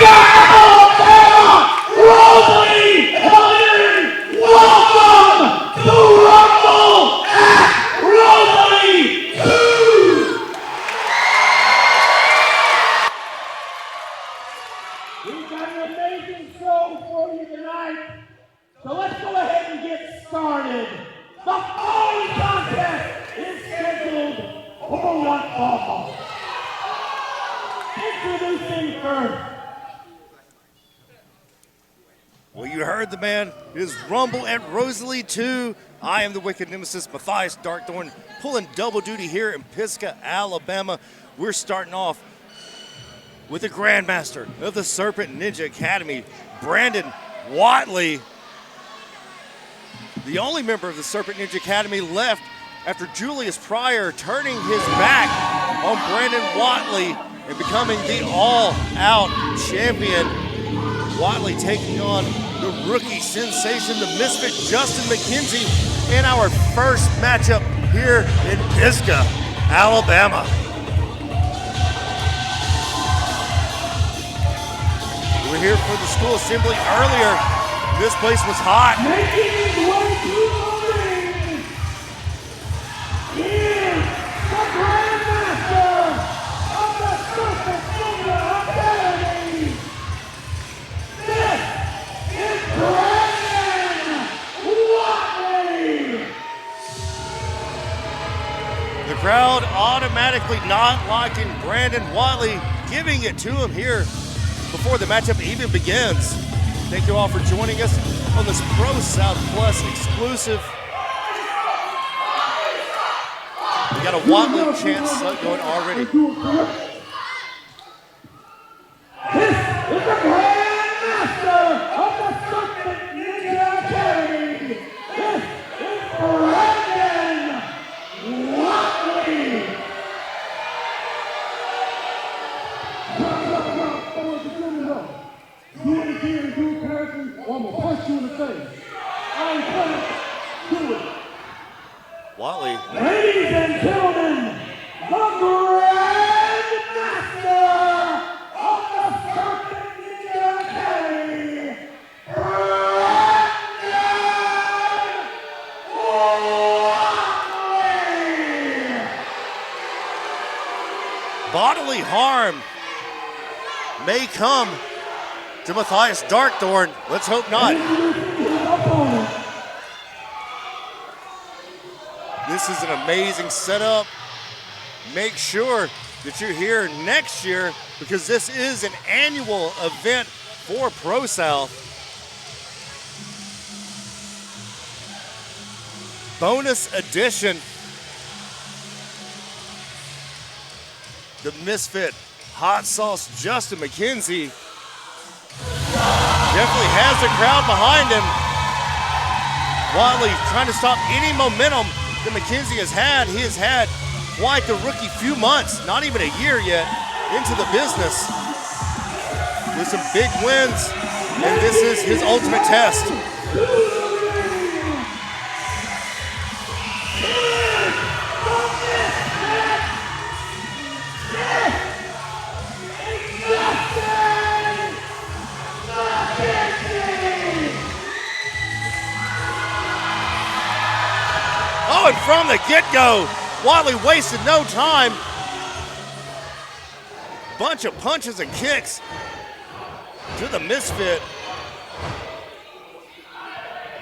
Alabama, Rosalie, Aiden, welcome to Rumble at Rosalie 2. We've got an amazing show for you tonight, so let's go ahead and get started. The following contest is scheduled for 1 fall. Introducing first. Well, you heard the man. It is Rumble at Rosalie 2. I am the Wicked Nemesis, Matthias Darkthorn, pulling double duty here in Pisgah, Alabama. We're starting off with the Grandmaster of the Serpent Ninja Academy, Brandon Watley. The only member of the Serpent Ninja Academy left after Julius Pryor turning his back on Brandon Watley and becoming the all-out champion. Watley taking on the rookie sensation, the misfit Justin McKenzie, in our first matchup here in Pisgah, Alabama. We were here for the school assembly earlier. This place was hot. Making his way to the ring is the Grandmaster of the Serpent Ninja Academy. This is Brandon Watley. The crowd automatically not liking Brandon Watley, giving it to him here before the matchup even begins. Thank you all for joining us on this ProSouth Plus exclusive. We got a Watley chant going already. This is the Grandmaster of the Serpent Ninja Academy. This is Brandon Watley. Do it again, do it correctly, or I'm gonna punch you in the face. I ain't playing. Do it. Watley. Ladies and gentlemen, the Grandmaster of the Serpent Ninja Academy, Brandon Watley. Bodily harm may come to Matthias Darkthorn. Let's hope not. This is an amazing setup. Make sure that you're here next year because this is an annual event for ProSouth. Bonus edition. The misfit hot sauce Justin McKenzie definitely has the crowd behind him. Watley trying to stop any momentum that McKenzie has had. He has had quite the rookie few months, not even a year yet, into the business with some big wins, and this is his ultimate test. Oh, and from the get-go, Watley wasted no time. Bunch of punches and kicks to the misfit.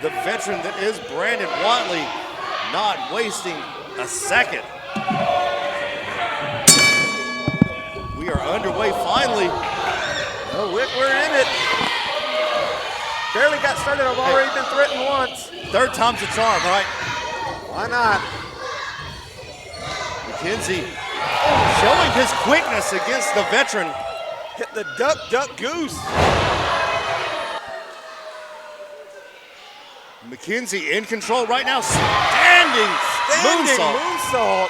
The veteran that is Brandon Watley, not wasting a second. We are underway finally. Oh, Wick, we're in it. Barely got started. I've already been threatened once. Third time's a charm, right? Why not? McKenzie showing his quickness against the veteran. Hit the duck, duck, goose. McKenzie in control right now. Standing moonsault.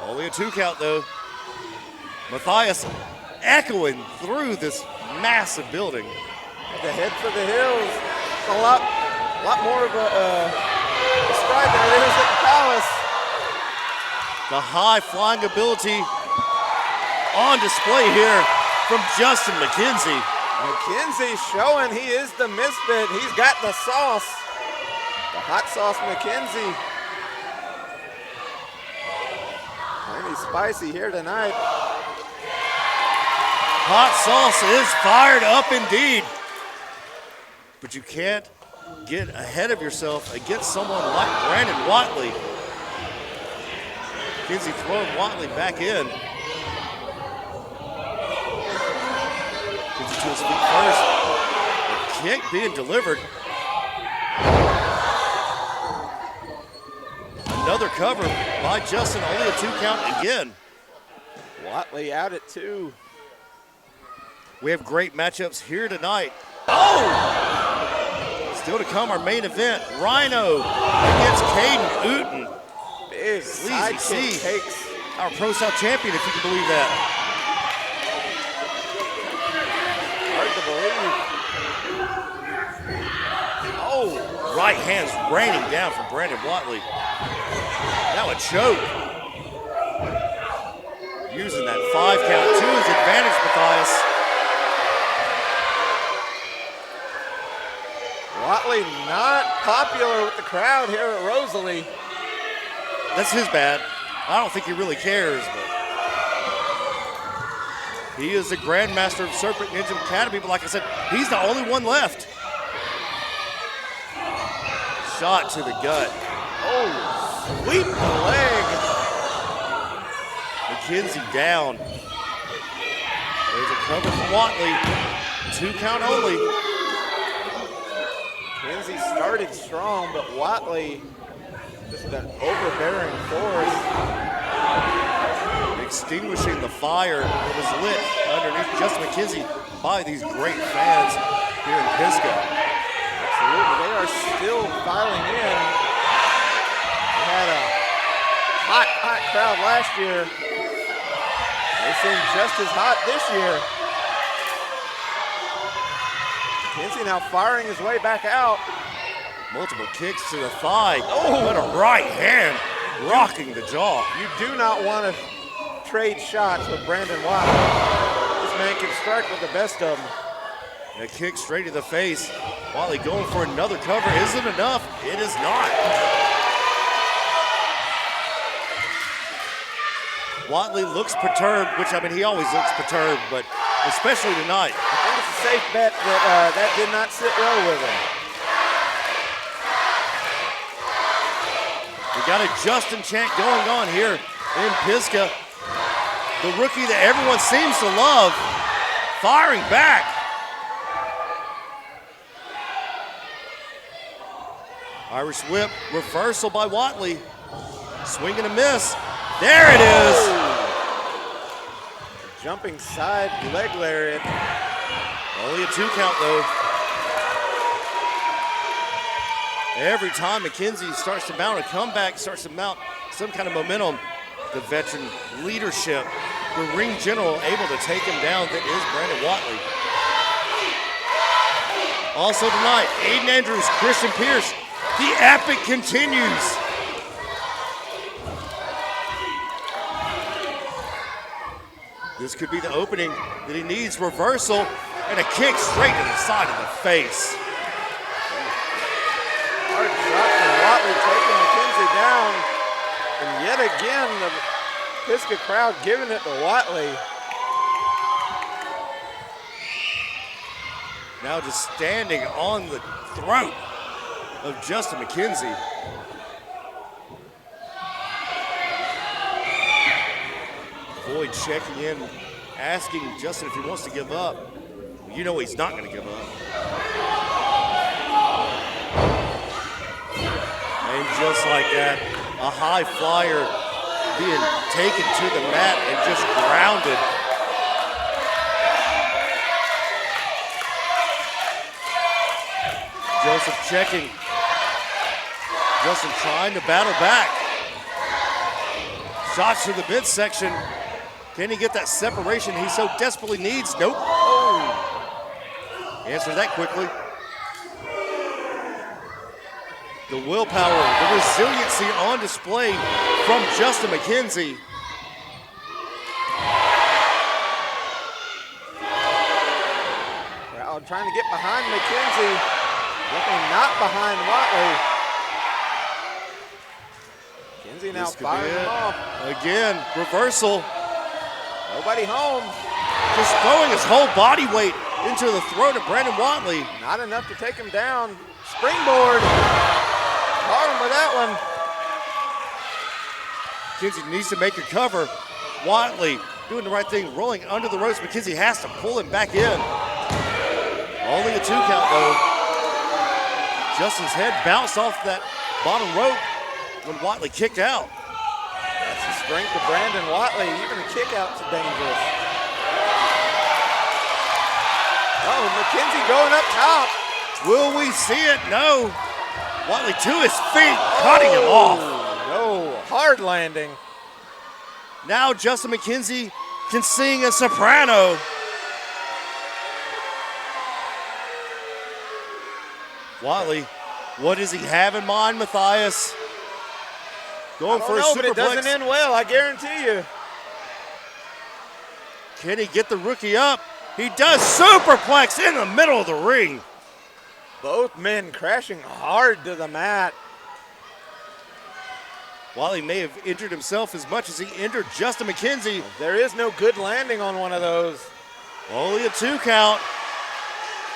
Only a 2 count though. Matthias echoing through this massive building. The head for the hills. It's a lot more of a stride than it is at the Palace. The high flying ability on display here from Justin McKenzie. McKenzie showing he is the misfit. He's got the sauce. The hot sauce McKenzie. Plenty spicy here tonight. Hot sauce is fired up indeed. But you can't get ahead of yourself against someone like Brandon Watley. McKenzie throwing Watley back in. McKenzie to his feet first. The kick being delivered. Another cover by Justin, only a 2 count again. Watley out at 2. We have great matchups here tonight. Oh! Still to come, our main event, Rhino against Caden Uten. Big Sleazy C takes our ProSouth champion, if you can believe that. Hard to believe. Oh! Right hand's raining down from Brandon Watley. Now a choke. Using that 5 count to his advantage, Matthias. Watley not popular with the crowd here at Rosalie. That's his bad. I don't think he really cares, but he is the Grandmaster of Serpent Ninja Academy, but like I said, he's the only one left. Shot to the gut. Oh, sweep the leg. McKenzie down. There's a cover from Watley. 2 count only. McKenzie started strong, but Watley, just an overbearing force. Extinguishing the fire that was lit underneath Justin McKenzie by these great fans here in Pisgah. Absolutely, they are still filing in. They had a hot crowd last year. They seem just as hot this year. McKenzie now firing his way back out. Multiple kicks to the thigh. Oh, what a right hand rocking the jaw. You do not want to trade shots with Brandon Watley. This man can strike with the best of them. And a kick straight to the face. Watley going for another cover. Is it enough? It is not. Watley looks perturbed, which, I mean, he always looks perturbed, but especially tonight. I think it's a safe bet that that did not sit well with him. We got a Justin chant going on here in Pisgah. The rookie that everyone seems to love, firing back. Irish whip, reversal by Watley. Swing and a miss. There it is. Jumping side leg lariat. Only a 2 count though. Every time McKenzie starts to mount a comeback, starts to mount some kind of momentum, the veteran leadership, the ring general able to take him down, that is Brandon Watley. Also tonight, Aiden Andrews, Christian Pierce. The epic continues. This could be the opening that he needs. Reversal and a kick straight to the side of the face. Hard shot from Watley taking McKenzie down. And yet again, the Pisgah crowd giving it to Watley. Now just standing on the throat of Justin McKenzie. Boyd checking in, asking Justin if he wants to give up. You know he's not going to give up. And just like that, a high flyer being taken to the mat and just grounded. Joseph checking. Justin trying to battle back. Shots to the midsection. Can he get that separation he so desperately needs? Nope. Oh. Answer that quickly. The willpower, the resiliency on display from Justin McKenzie. trying to get behind McKenzie. Looking not behind Watley. McKenzie now firing him off. Again, reversal. Nobody home. Just throwing his whole body weight into the throat of Brandon Watley. Not enough to take him down. Springboard. Caught him with that one. McKenzie needs to make a cover. Watley doing the right thing, rolling under the ropes. McKenzie has to pull him back in. Only a 2 count though. Justin's head bounced off that bottom rope when Watley kicked out. That's the strength of Brandon Watley. Even the kick outs are dangerous. Oh, McKenzie going up top. Will we see it? No. Watley to his feet, cutting him off. No, hard landing. Now Justin McKenzie can sing a soprano. Watley, what does he have in mind, Matthias? Going for a superplex. But it doesn't end well, I guarantee you. Can he get the rookie up? He does. Superplex in the middle of the ring. Both men crashing hard to the mat. Watley may have injured himself as much as he injured Justin McKenzie. There is no good landing on one of those. Only a 2 count.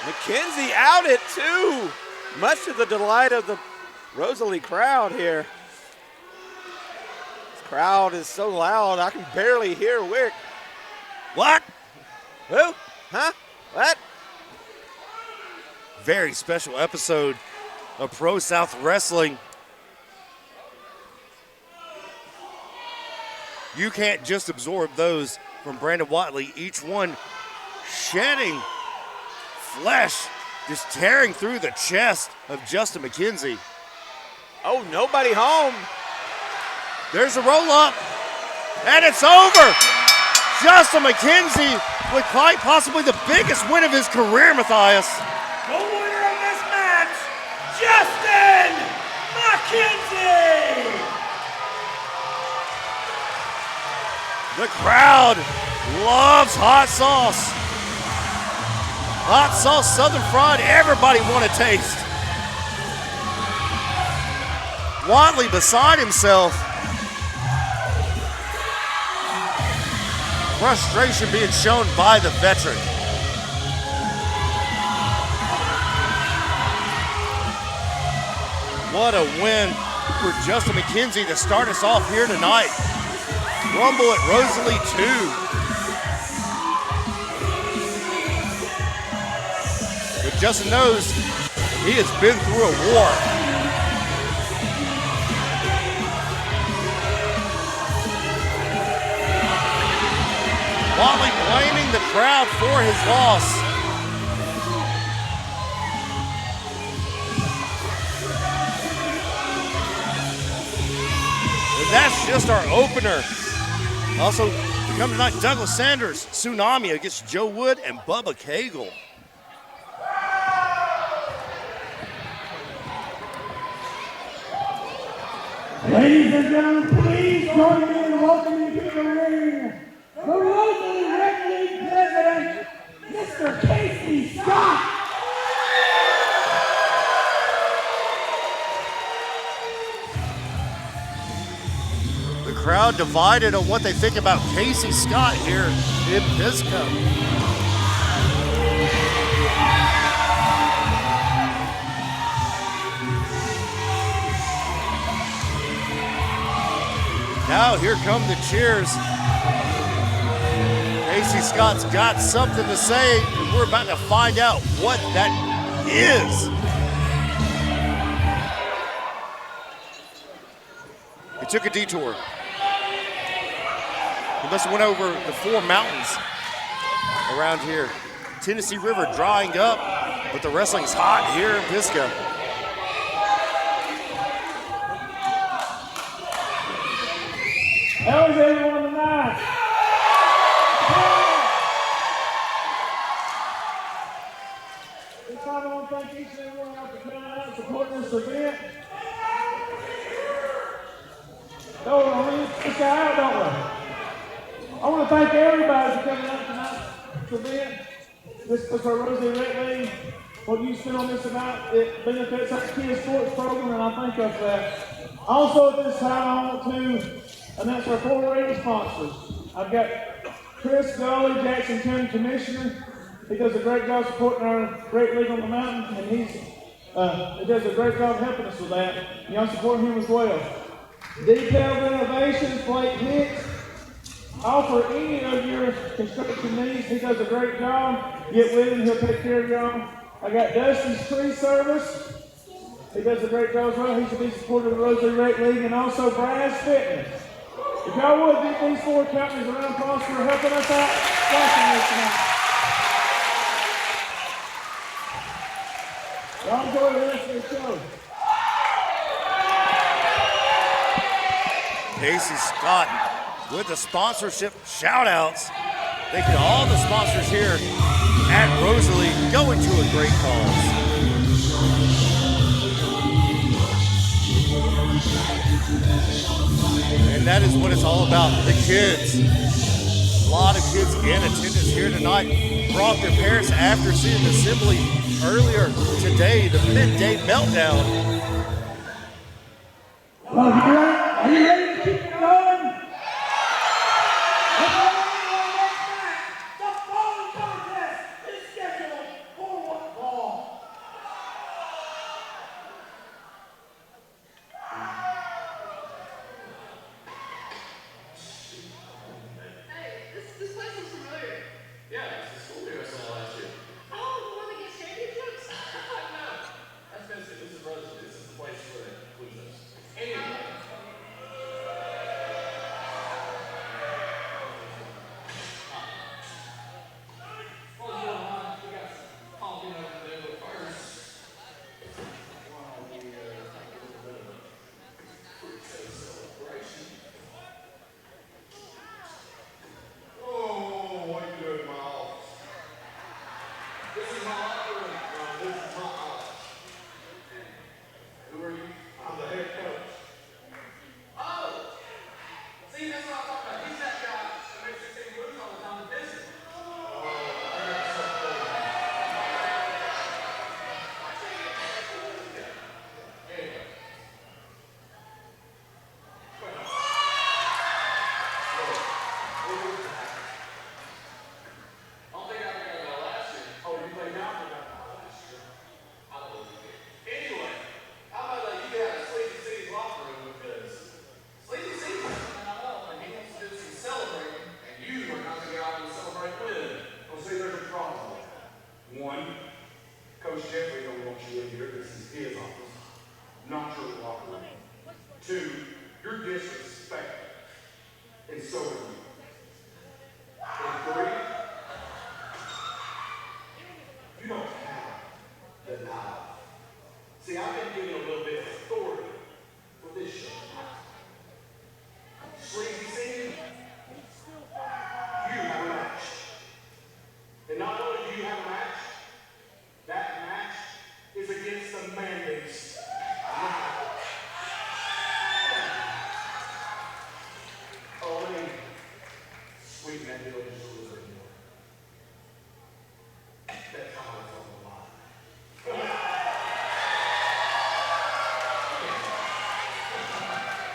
McKenzie out at 2. Much to the delight of the Rosalie crowd here. This crowd is so loud, I can barely hear Wick. What? Who? Huh? What? Very special episode of ProSouth Wrestling. You can't just absorb those from Brandon Watley, each one shedding flesh, just tearing through the chest of Justin McKenzie. Oh, nobody home. There's a roll-up, and it's over. Justin McKenzie with quite possibly the biggest win of his career, Matthias. The winner of this match, Justin McKenzie! The crowd loves hot sauce. Hot sauce, Southern fried, everybody want a taste. Watley beside himself. Frustration being shown by the veteran. What a win for Justin McKenzie to start us off here tonight. Rumble at Rosalie 2. But Justin knows he has been through a war. Watley blaming the crowd for his loss. And that's just our opener. Also, to come tonight, Douglas Sanders, Tsunami against Joe Wood and Bubba Cagle. Ladies and gentlemen, please join me in welcoming to the ring the Rosalie Rec League President, Mr. Casey Scott. The crowd divided on what they think about Casey Scott here in Pisco. Now here come the cheers. Casey Scott's got something to say, and we're about to find out what that is. He took a detour. He must have went over the 4 mountains around here. Tennessee River drying up, but the wrestling's hot here in Pisco. How is everyone tonight? This time I want to thank each and every one out for coming out and supporting this event. So we need to stick out, don't we? I want to thank everybody for coming out tonight's event. this is for Rosalie Ridley. What you spend on this amount, it benefits our kids' sports program, and I think of that. Also, at this time, I want to announce our 4 rating sponsors. I've got Chris Gully, Jackson County Commissioner. He does a great job supporting our great league on the mountain, and he does a great job helping us with that. Y'all support him as well. Detailed Renovations, Blake Hicks. Offer any of your construction needs. He does a great job. Get with him, he'll take care of y'all. I got Dusty's Tree Service. He does a great job as well. He should be supported of the Rosalie Rec League, and also Brad's Fitness. If y'all would, give these 4 companies a round of applause for helping us out watching this tonight. Y'all enjoy the rest of the show. Casey Scott with the sponsorship shout-outs. Thank you to all the sponsors here at Rosalie going to a great cause. And that is what it's all about, the kids. A lot of kids in attendance here tonight brought their parents after seeing the assembly earlier today, the midday meltdown. Well, are you ready to keep it going? The following contest is scheduled for one fall. Hey, this place looks familiar. Yeah, it's the school we wrestled last year. Oh, the one that gets championships? No, that's Vincent. This is Rosalie. This is the place where they lose us. Anyway. What's going on? We got some coffee over there, but first, while we take a little bit of a birthday celebration. Oh, what are you doing in my office? This is my locker room. This is my office. Who are you? I'm the head coach. Oh! See, that's what I'm talking about. He's that guy that makes this thing move all the time in business. Oh, I got something for you. Anyway. I don't think I got that last year. Oh, you played down for that last year. I don't know if you did. Anyway, how about you get out of Sleepy City's locker room because Sleepy City's coming out and he wants to do some celebrating, and you are not going to go out and celebrate with him. Well, see, there's a problem. One, Coach Jeffrey don't want you in here. This is his office, not your locker room. Two, you're disrespectful, and so are you. And three, you don't have the knowledge. See, I've been given a little bit of authority for this show. Sleepy City, you have a match. And not only do you have a match, that match is against the mandates. Oh, let me sweeten that deal just a little bit more. That comment's on the line.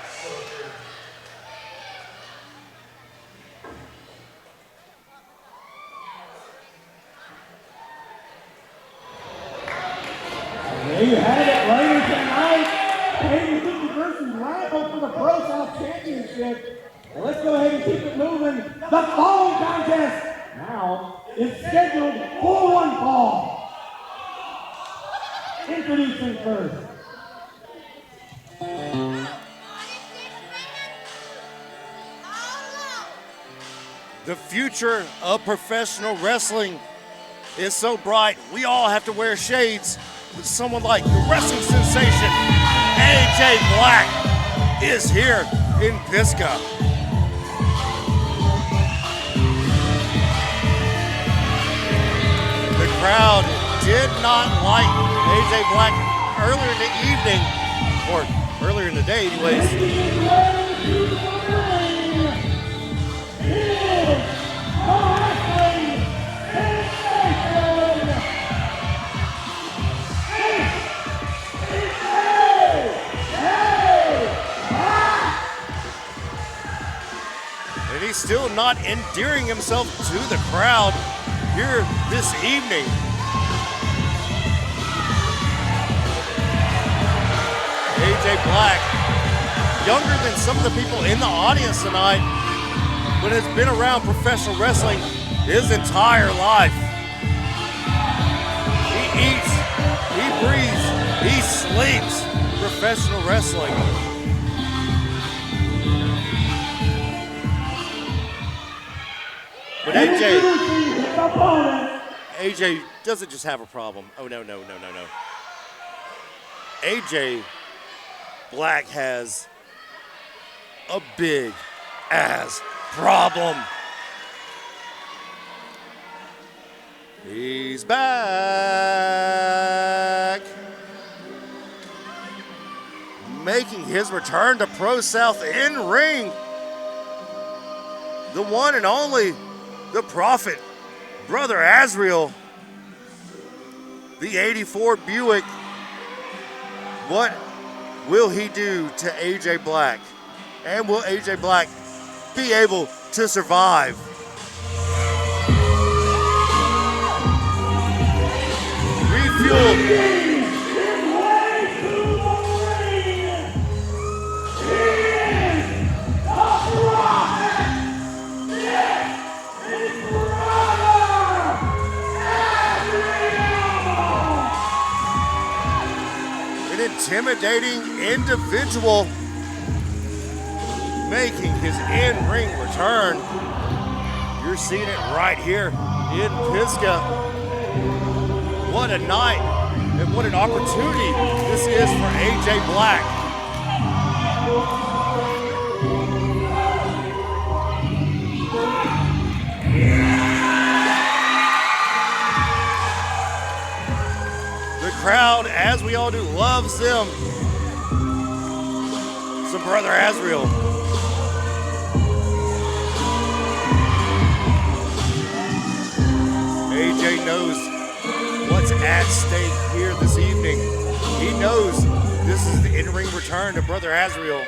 So true. There you have it, later tonight. Aiden versus Rival for the ProSouth Championship. And let's go ahead and keep it moving. The following contest now is scheduled for one fall. Introducing first. The future of professional wrestling is so bright, we all have to wear shades. With someone like the wrestling sensation, AJ Black, is here in Pisgah. The crowd did not like AJ Black earlier in the evening, or earlier in the day anyways. AJ still not endearing himself to the crowd here this evening. AJ Black, younger than some of the people in the audience tonight, but has been around professional wrestling his entire life. He eats, he breathes, he sleeps professional wrestling. But AJ doesn't just have a problem. Oh, no. AJ Black has a big ass problem. He's back. Making his return to ProSouth in ring. The one and only, the Prophet, Brother Azriel. The 84 Buick. What will he do to AJ Black? And will AJ Black be able to survive? Refuel. An intimidating individual making his in-ring return. You're seeing it right here in Pisgah. What a night and what an opportunity this is for AJ Black. The crowd, as we all do, loves them. So Brother Azriel. AJ knows what's at stake here this evening. He knows this is the in-ring return to Brother Azriel.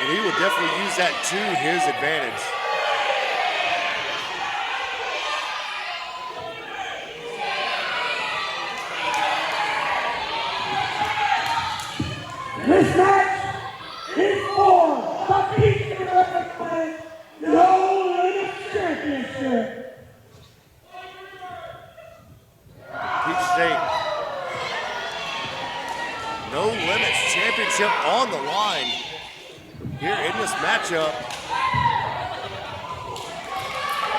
And he will definitely use that to his advantage. This match is for the PCWA No Limits Championship. Peach State No Limits Championship on the line here in this matchup.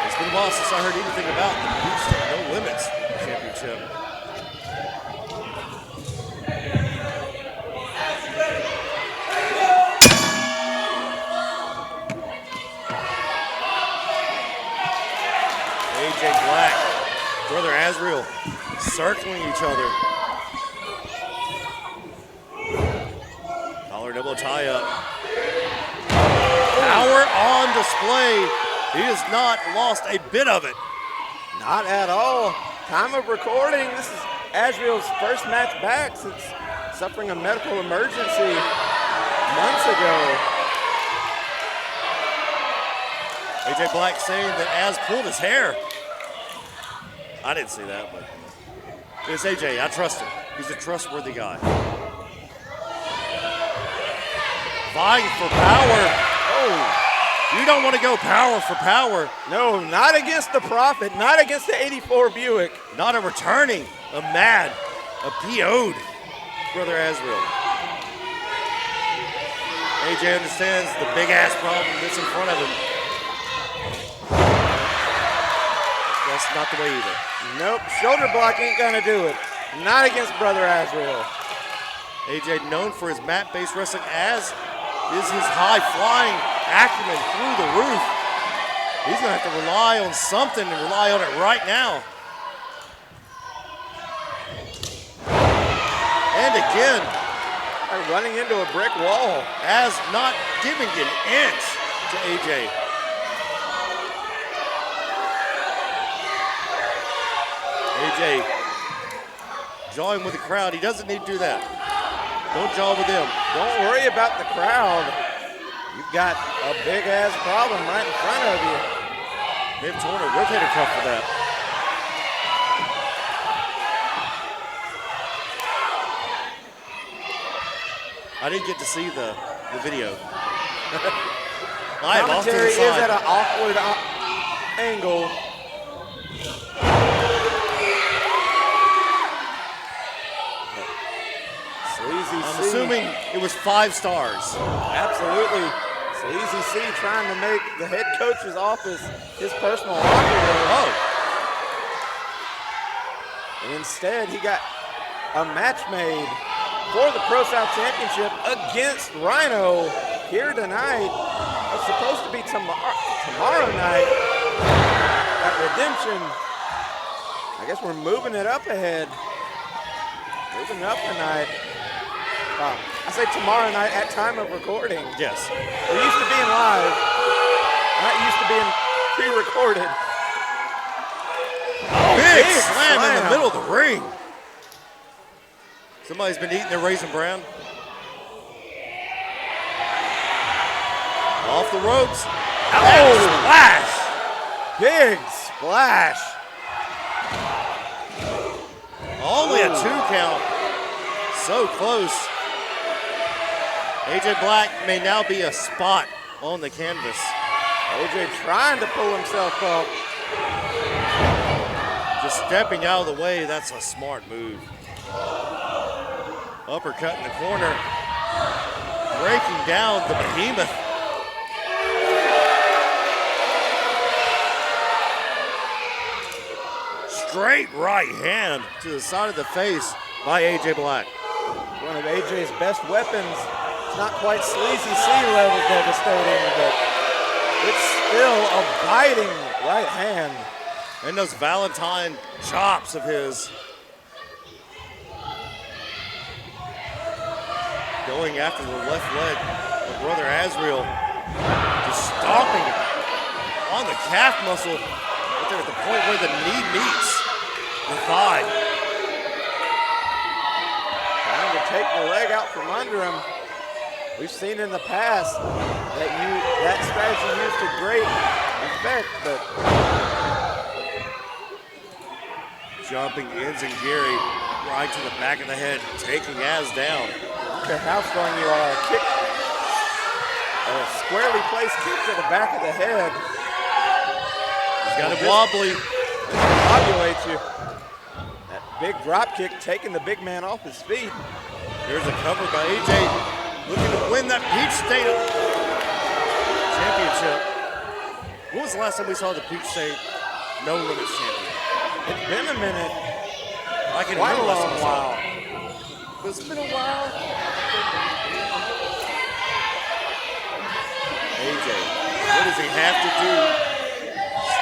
It's been a while since I heard anything about the Peach State No Limits Championship. AJ Black, Brother Azriel, circling each other. Collar double tie up. Power on display. He has not lost a bit of it. Not at all. Time of recording, this is Azriel's first match back since suffering a medical emergency months ago. AJ Black saying that Az pulled his hair. I didn't see that, but it's AJ. I trust him. He's a trustworthy guy. Vying for power. Oh, you don't want to go power for power. No, not against the Prophet, not against the 84 Buick. Not a returning, a mad, a PO'd Brother Azriel. AJ understands the big ass problem that's in front of him. That's not the way either. Nope, shoulder block ain't gonna do it. Not against Brother Azriel. AJ, known for his mat-based wrestling, as is his high-flying acumen through the roof. He's gonna have to rely on something and rely on it right now. And again, They're running into a brick wall. as not giving an inch to AJ. AJ jawing with the crowd. He doesn't need to do that. Don't jaw with them. Don't worry about the crowd. You've got a big-ass problem right in front of you. They've torn a rotator cuff for that. I didn't get to see the video. I am off to the Commentary is side. at an awkward angle. Sleazy I'm C. assuming it was 5 stars. Absolutely. Sleazy C trying to make the head coach's office his personal locker room. Oh, And instead, he got a match made for the ProSouth Championship against Rhino here tonight. It's supposed to be tomorrow night at Redemption. I guess we're moving it up ahead. Moving it up tonight. I say tomorrow night at time of recording. yes. We're used to being live, not used to being pre-recorded. Big big slam in the slam. middle of the ring. Somebody's been eating their Raisin Bran. Off the ropes. Oh, Splash! big splash. Only a 2 count. So close. AJ Black may now be a spot on the canvas. AJ trying to pull himself up. Just stepping out of the way, that's a smart move. Uppercut in the corner. Breaking down the behemoth. Straight right hand to the side of the face by AJ Black. One of AJ's best weapons. It's not quite Sleazy C level devastating, but it's still a biting right hand. And those Valentine chops of his. Going after the left leg of Brother Azriel. Just stomping on the calf muscle. Right there at the point where the knee meets the thigh. Trying to take the leg out from under him. We've seen in the past that that strategy used to great effect, but Jumping enziguri right to the back of the head, taking Az down. I don't care how strong you are, a kick, a squarely placed kick to the back of the head He's got it wobbly. populates you. That big drop kick taking the big man off his feet. Here's a cover by AJ, looking to win that Peach State Championship. When was the last time we saw the Peach State No Limits Champion? It's been a minute, I can quite a remember last time long we saw while. it. It's been a while. AJ, what does he have to do?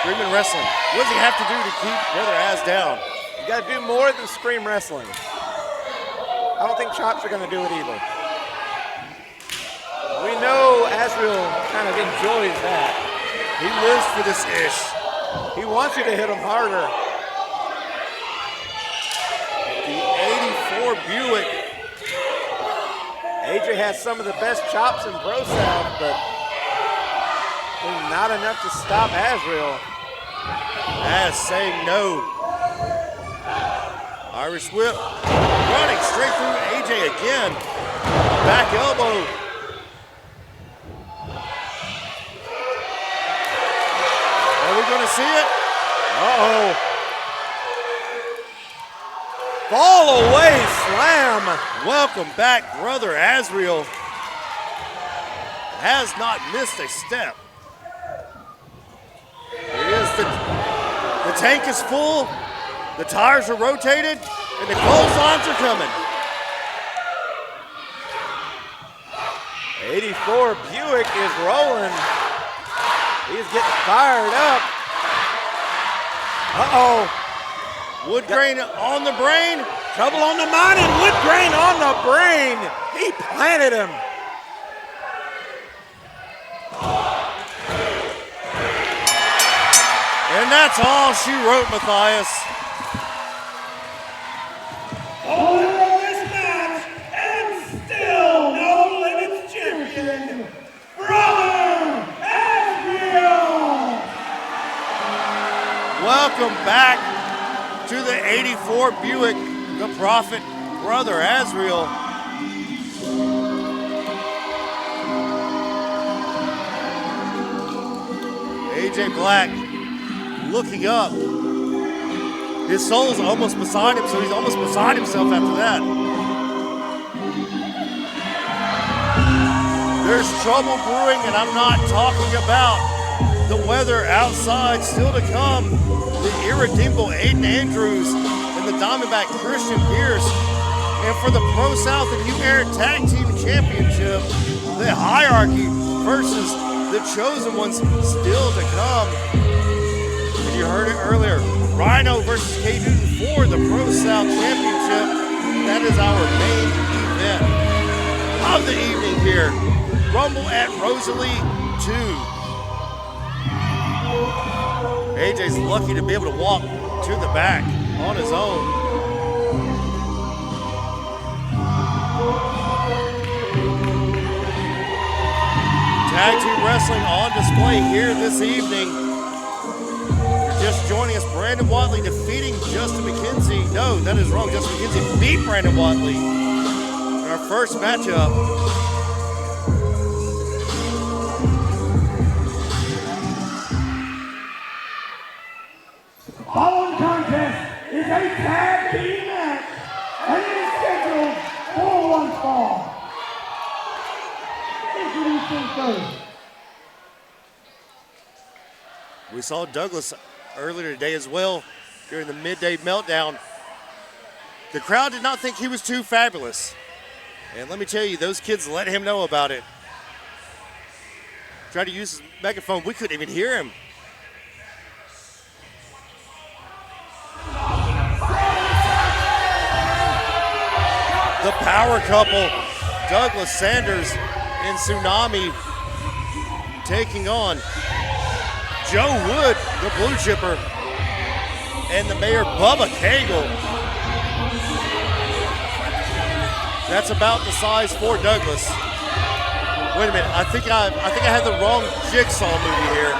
Screaming wrestling. What does he have to do to keep Brother Az down? You gotta do more than scream wrestling. I don't think chops are gonna do it either. We know Azriel kind of enjoys that. He lives for this ish. He wants you to hit him harder. The 84 Buick. AJ has some of the best chops in ProSouth, but not enough to stop Azriel. Az saying no. Irish whip. Running straight through AJ again. Back elbow. Are we going to see it? Uh-oh. Fall away slam. Welcome back, Brother Azriel. Has not missed a step. Here it is. The tank is full. The tires are rotated, and the clotheslines are coming. 84 Buick is rolling. He's getting fired up. Uh-oh. Wood grain on the brain. Trouble on the mind and wood grain on the brain. He planted him. And that's all she wrote, Matthias. Owner of this match and still No Limits champion, welcome back to the 84 Buick, the Prophet brother Azriel. AJ Black looking up. His soul's almost beside him, so he's almost beside himself after that. There's trouble brewing, and I'm not talking about the weather outside. Still to come, the irredeemable Aiden Andrews and the Diamondback Christian Pierce. And for the ProSouth and New Era Tag Team Championship, the Hierarchy versus the Chosen Ones still to come. And you heard it earlier, Rhino versus K Newton for the ProSouth Championship. That is our main event of the evening here. Rumble at Rosalie 2. AJ's lucky to be able to walk to the back on his own. Tag team wrestling on display here this evening. If you're just joining us, Brandon Watley defeating Justin McKenzie. No, that is wrong. Justin McKenzie beat Brandon Watley in our first matchup. Following contest is a tag team match, and it is scheduled for one fall. Introducing first. We saw Douglas earlier today as well during the midday meltdown. The crowd did not think he was too fabulous. And let me tell you, those kids let him know about it. Tried to use his megaphone, we couldn't even hear him. The power couple, Douglas Sanders and Tsunami, taking on Joe Wood, the blue chipper, and the mayor, Bubba Cagle. That's about the size for Douglas. Wait a minute, I think I had the wrong Jigsaw movie here.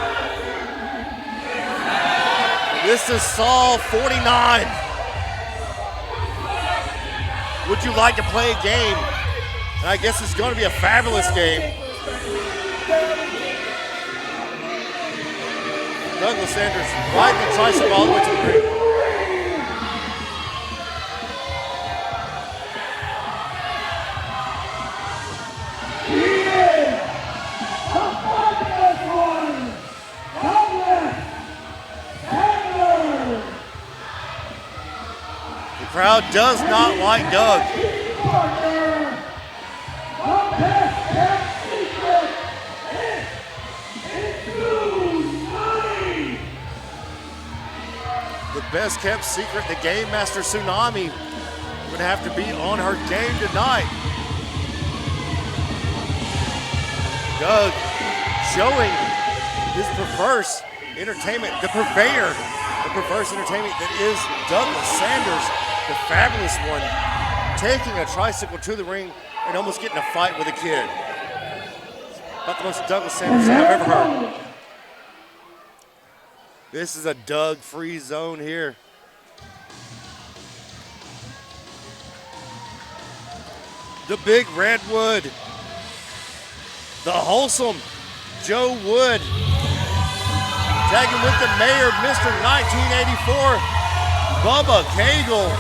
This is Saw 49. Would you like to play a game? And I guess it's going to be a fabulous game. Douglas Sanders riding the tricycle all the way to the ring. The crowd does not like Doug. The best kept secret, the Game Master Tsunami would have to be on her game tonight. Doug showing his perverse entertainment, the purveyor of perverse entertainment that is Douglas Sanders, the fabulous one, taking a tricycle to the ring and almost getting a fight with a kid. About the most Douglas Sanders I've ever heard. This is a Doug-free zone here. The big redwood. The wholesome Joe Wood. Tagging with the mayor, Mr. 1984, Bubba Cagle.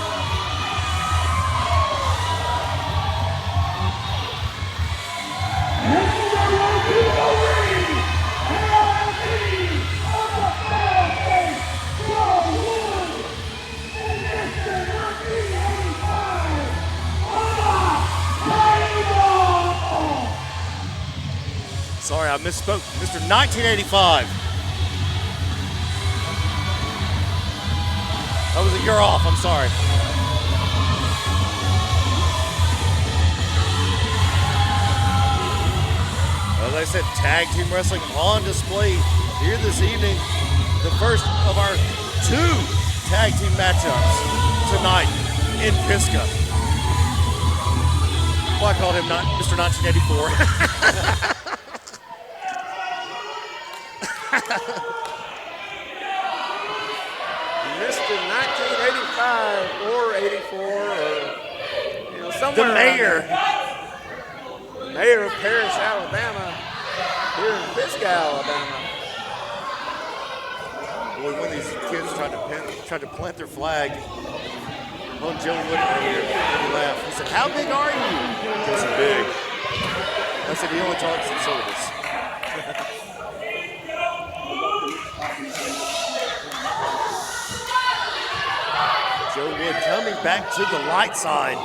Sorry, I misspoke. Mr. 1985. That was a year off, I'm sorry. As I said, tag team wrestling on display here this evening. The first of our 2 tag team matchups tonight in Pisgah. Well, I called him Mr. 1984. 85 or 84 or, somewhere. The mayor. The mayor of Paris, Alabama, here in Pisgah, Alabama. Boy, one of these kids tried to plant their flag on Joe Wood earlier. He laughed. He said, "How big are you?" Just big. I said, he only talks in syllables. Joe Wood coming back to the light side,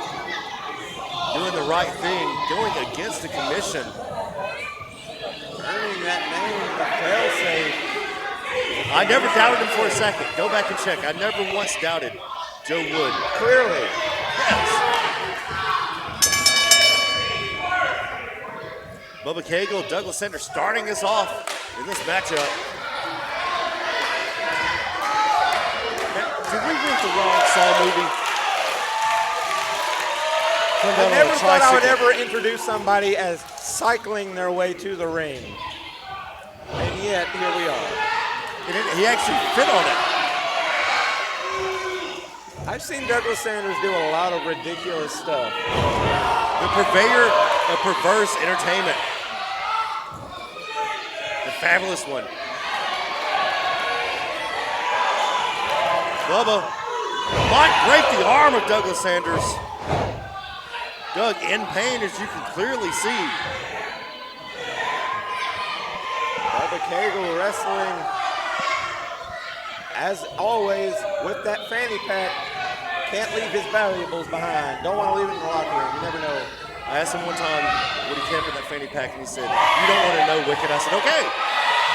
doing the right thing, going against the commission. Earning that name, the fail-safe. I never doubted him for a second. Go back and check. I never once doubted Joe Wood. Clearly. Yes. Bubba Cagle, Douglas Sanders starting us off in this matchup. Did we rent the wrong Saw movie? I never thought I would ever introduce somebody as cycling their way to the ring. And yet, here we are. He actually fit on it. I've seen Douglas Sanders do a lot of ridiculous stuff. The purveyor of perverse entertainment. The fabulous one. Bubba might break the arm of Douglas Sanders. Doug in pain, as you can clearly see. Bubba Cagle wrestling, as always, with that fanny pack. Can't leave his valuables behind. Don't want to leave it in the locker room. You never know. I asked him one time, would he camp in that fanny pack? And he said, "You don't want to know, Wicked." I said, "Okay."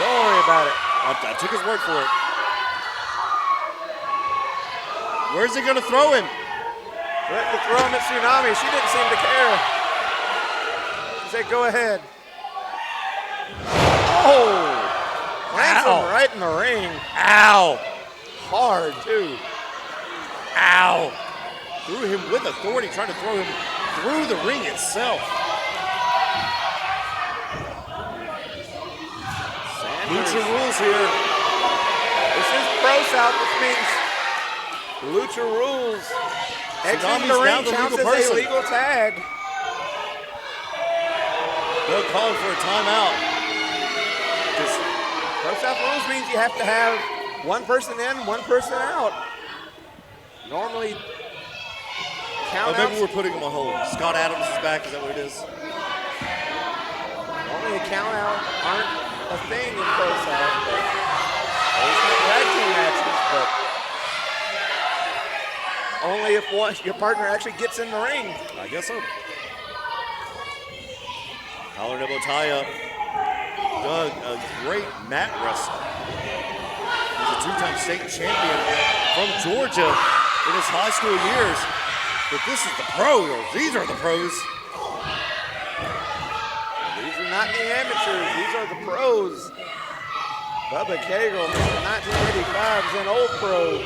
Don't worry about it. I took his word for it. Where's he going to throw him? Threatened to throw him at Tsunami. She didn't seem to care. She said, "Go ahead." Oh! Lands him right in the ring. Ow! Hard, too. Ow! Threw him with authority, trying to throw him through the ring itself. Lucha rules here. This is ProSouth, which means Lucha rules. Exiting the ring counts as a legal tag. They're calling for a timeout. ProSouth rules means you have to have one person in, one person out. Normally, count maybe we're putting him on hold. Scott Adams is back. Is that what it is? Normally, count out aren't a thing in ProSouth. There's no tag team matches, but only if your partner actually gets in the ring. I guess so. Collar and elbow tie-up. Doug, a great mat wrestler. He's a two-time state champion from Georgia in his high school years. But this is the pros. These are the pros. These are not the amateurs. These are the pros. Bubba Cagle, 1985, is an old pro.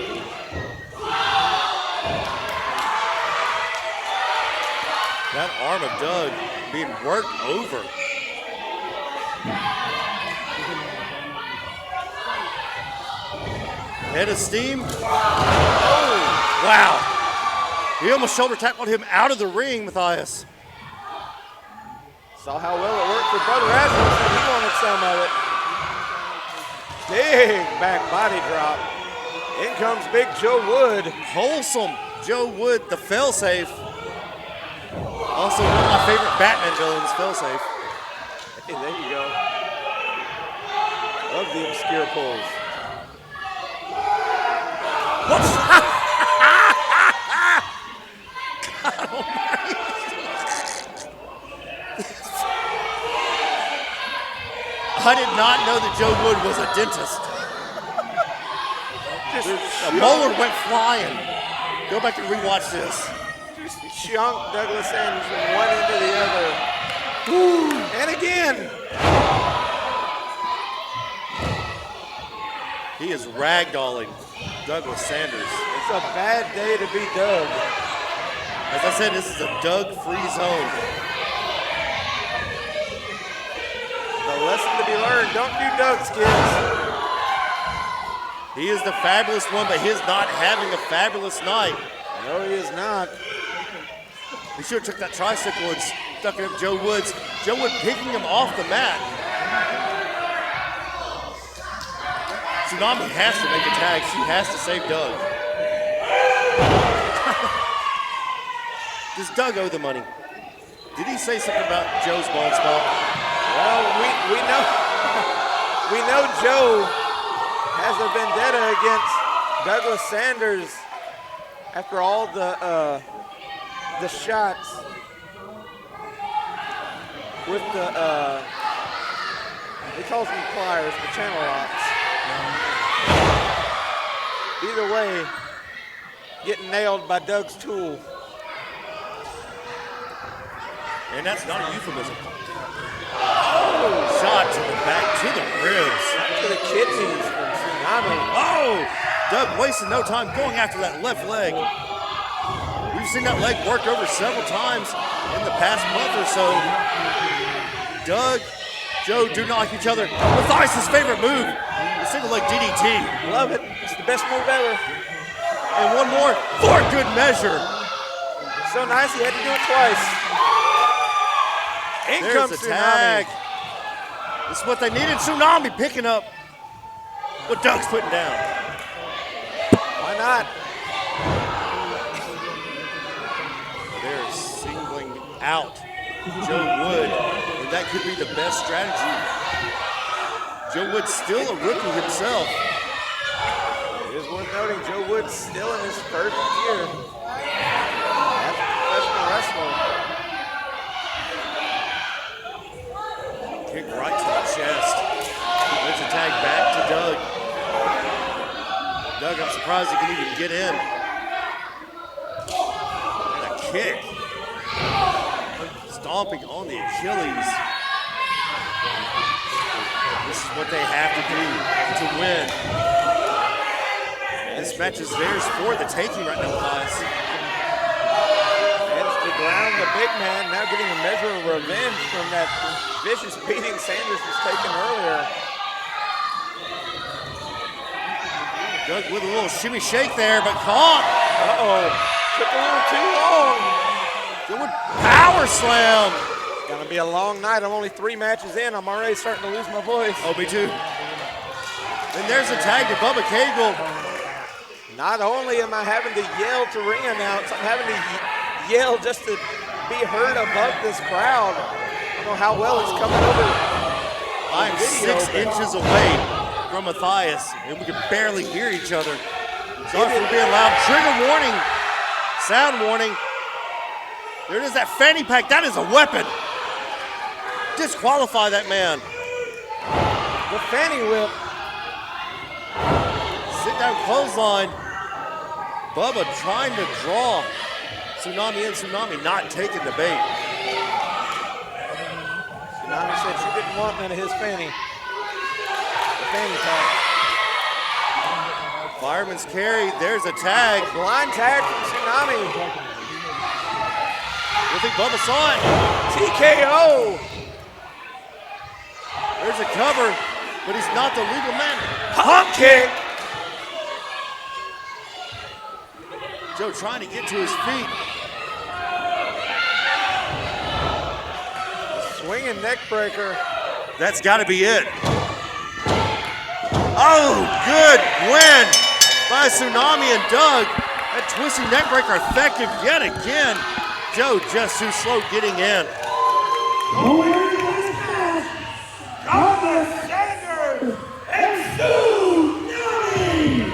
That arm of Doug being worked over. Head of steam. Oh, wow. He almost shoulder tackled him out of the ring, Matthias. Saw how well it worked for Brother Rasmussen. He wanted some of it. Big back body drop. In comes Big Joe Wood. Wholesome Joe Wood, the failsafe. Also one of my favorite Batman villains, failsafe. Hey, there you go. Love the obscure pulls. I did not know that Joe Wood was a dentist. A molar went flying. Go back and rewatch this. Just chunked Douglas Sanders from one end to the other. Woo. And again. He is ragdolling Douglas Sanders. It's a bad day to be Doug. As I said, this is a Doug-free zone. The lesson to be learned, don't do Doug's, kids. He is the fabulous one, but he is not having a fabulous night. No, he is not. He should have took that tricycle and stuck it up Joe Woods. Joe Wood picking him off the mat. Tsunami has to make a tag. She has to save Doug. Does Doug owe the money? Did he say something about Joe's bald spot? Well, we know Joe has a vendetta against Douglas Sanders after all the shots with the he calls them pliers, the channel locks. Either way, getting nailed by Doug's tool. And that's not a euphemism. Oh, shot to the back, to the ribs. To the kidneys from Tsunami. Oh, Doug wasting no time going after that left leg. We've seen that leg worked over several times in the past month or so. Doug, Joe do not like each other. Matthias' favorite move, the single leg DDT. Love it. It's the best move ever. And one more for good measure. So nice, he had to do it twice. In There's comes the Tsunami. tag. This is what they needed. Tsunami picking up what Doug's putting down. Why not? They're singling out Joe Wood, and that could be the best strategy. Joe Wood's still a rookie himself. It is worth noting Joe Wood's still in his first year as a professional wrestler. Kick right to the chest. Let's a tag back to Doug. Doug, I'm surprised he can even get in. And a kick. Stomping on the Achilles. This is what they have to do to win. This match is theirs for the taking right now, guys. Managed to ground the big man, now getting a measure of revenge from that vicious beating Sanders was taking earlier. Doug with a little shimmy shake there, but caught. Uh-oh, took a little too long. Good power slam. It's gonna be a long night. I'm only 3 matches in. I'm already starting to lose my voice. Oh, me too. And there's a tag to Bubba Cagle. Not only am I having to yell to ring announce, I'm having to yell just to be heard above this crowd. I don't know how well it's coming over. I'm 6 inches away from Matthias, and we can barely hear each other. Sorry for being loud. Trigger warning, sound warning. There it is, that fanny pack. That is a weapon. Disqualify that man. The fanny whip. Sit down clothesline. Bubba trying to draw Tsunami in. Tsunami not taking the bait. Tsunami said she didn't want none of his fanny. The fanny pack. Fireman's carry. There's a tag. Blind tag from Tsunami. I think Bubba saw it. TKO. There's a cover, but he's not the legal man. Pump kick. Joe trying to get to his feet. Swinging neck breaker. That's got to be it. Oh, good win by Tsunami and Doug. That twisting neck breaker effective yet again. Joe just too slow getting in. Douglas Sanders and Tsunami!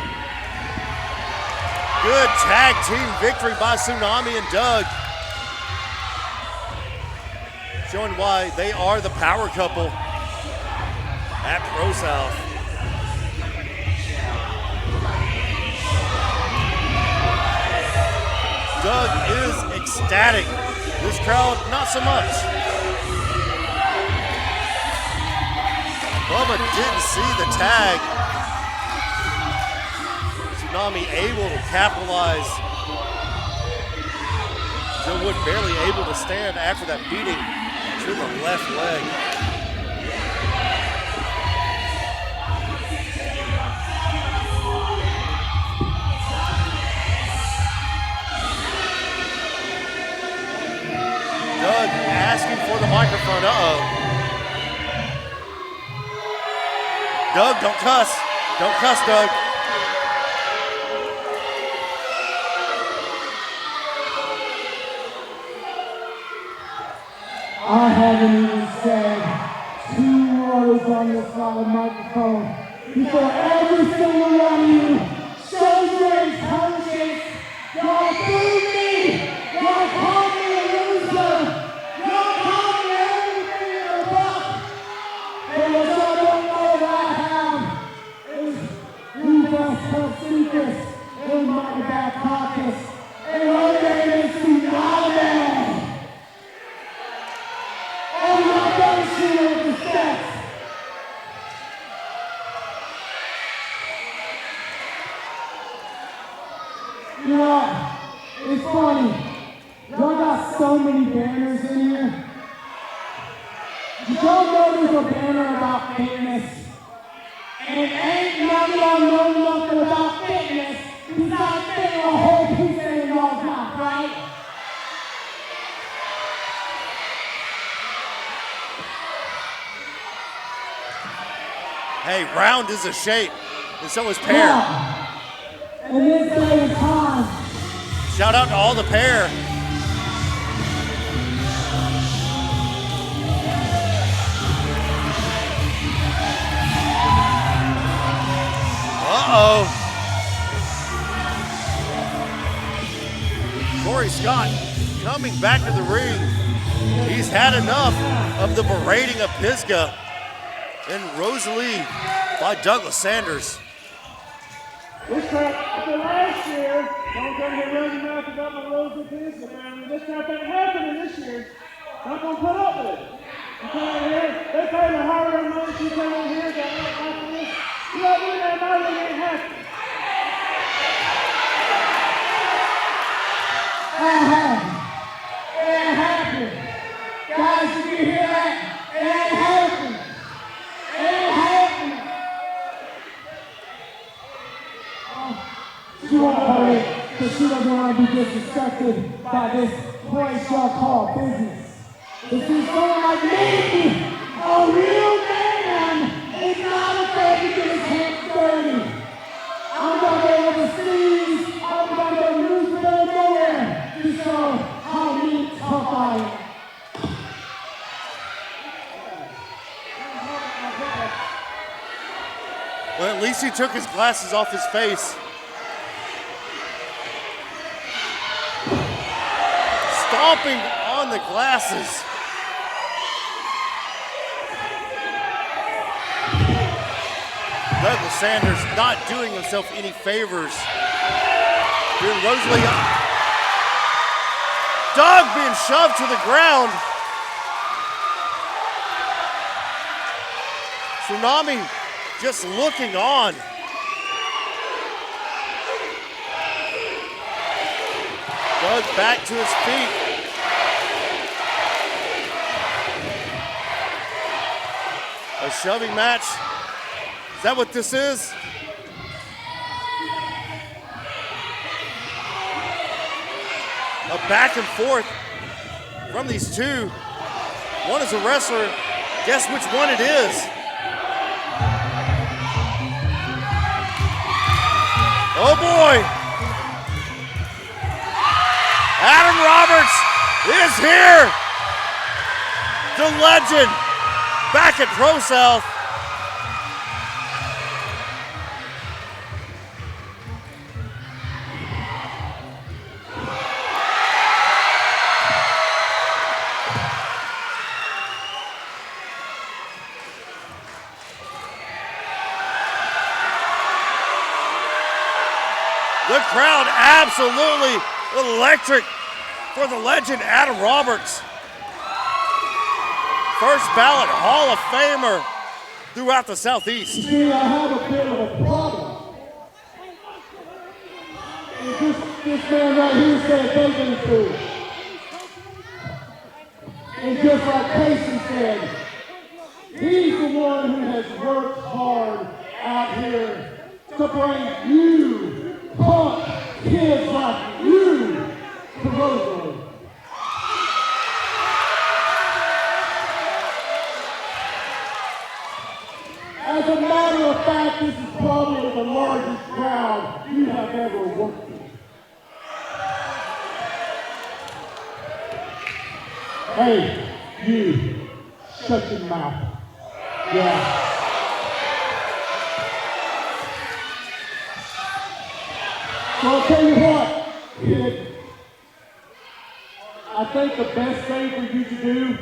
Good tag team victory by Tsunami and Doug. Showing why they are the power couple at ProSouth. Doug is ecstatic. This crowd, not so much. Bubba didn't see the tag. Tsunami able to capitalize. Joe Wood barely able to stand after that beating to the left leg. Doug asking for the microphone. Uh-oh. Doug, don't cuss. Don't cuss, Doug. I haven't even said 2 words on this microphone before every single one of you shoulders, punches, y'all booed me, y'all called me a loser, y'all called me everything in a book. But what y'all don't know that I have is who best kept secrets in my back pockets. And one day they see Alabama. Oh, y'all don't see over the steps. You know, it's funny. Y'all got so many banners in here. Did y'all know there's a banner about fitness? And ain't none of y'all know nothing about fitness besides fitting a whole piece in y'all's mouth, right? Hey, round is a shape, and so is pear. Yeah. And this day and time. Shout out to all the pear. Uh-oh. Corey Scott coming back to the ring. He's had enough of the berating of Pisgah and Rosalie by Douglas Sanders. This crap, after last year, don't come get ready mouth about my Rosalie Pisgah, man. This crap ain't happening this year. Not gonna put up with it. You come over here, they pay the hard-earned money, you come over here, got nothing like this. You know, we that money ain't happening. It ain't happening. Guys, did you hear that? It ain't happening. It ain't happening. She won't hurry because she doesn't want to be disrespected by this place y'all call business. If she's someone like me, a real man is not afraid to get his hands dirty. I'm gonna go overseas. I'm gonna go lose nowhere to show how neat tough I am. Well, at least he took his glasses off his face. Stomping on the glasses. Douglas Sanders not doing himself any favors. Here, Rosalie. Doug being shoved to the ground. Tsunami just looking on. Doug back to his feet. A shoving match. Is that what this is? A back and forth from these two. One is a wrestler. Guess which one it is? Oh boy! Adam Roberts is here! The legend back at ProSouth. The crowd absolutely electric for the legend Adam Roberts. First ballot Hall of Famer throughout the Southeast. See, I have a bit of a problem. This man right here said bacon food. And just like Casey said, he's the one who has worked hard out here to bring you punk kids like you to Rosalie. this is probably the largest crowd you have ever worked in. Hey, you, shut your mouth. Yeah. So I'll tell you what, kid. I think the best thing for you to do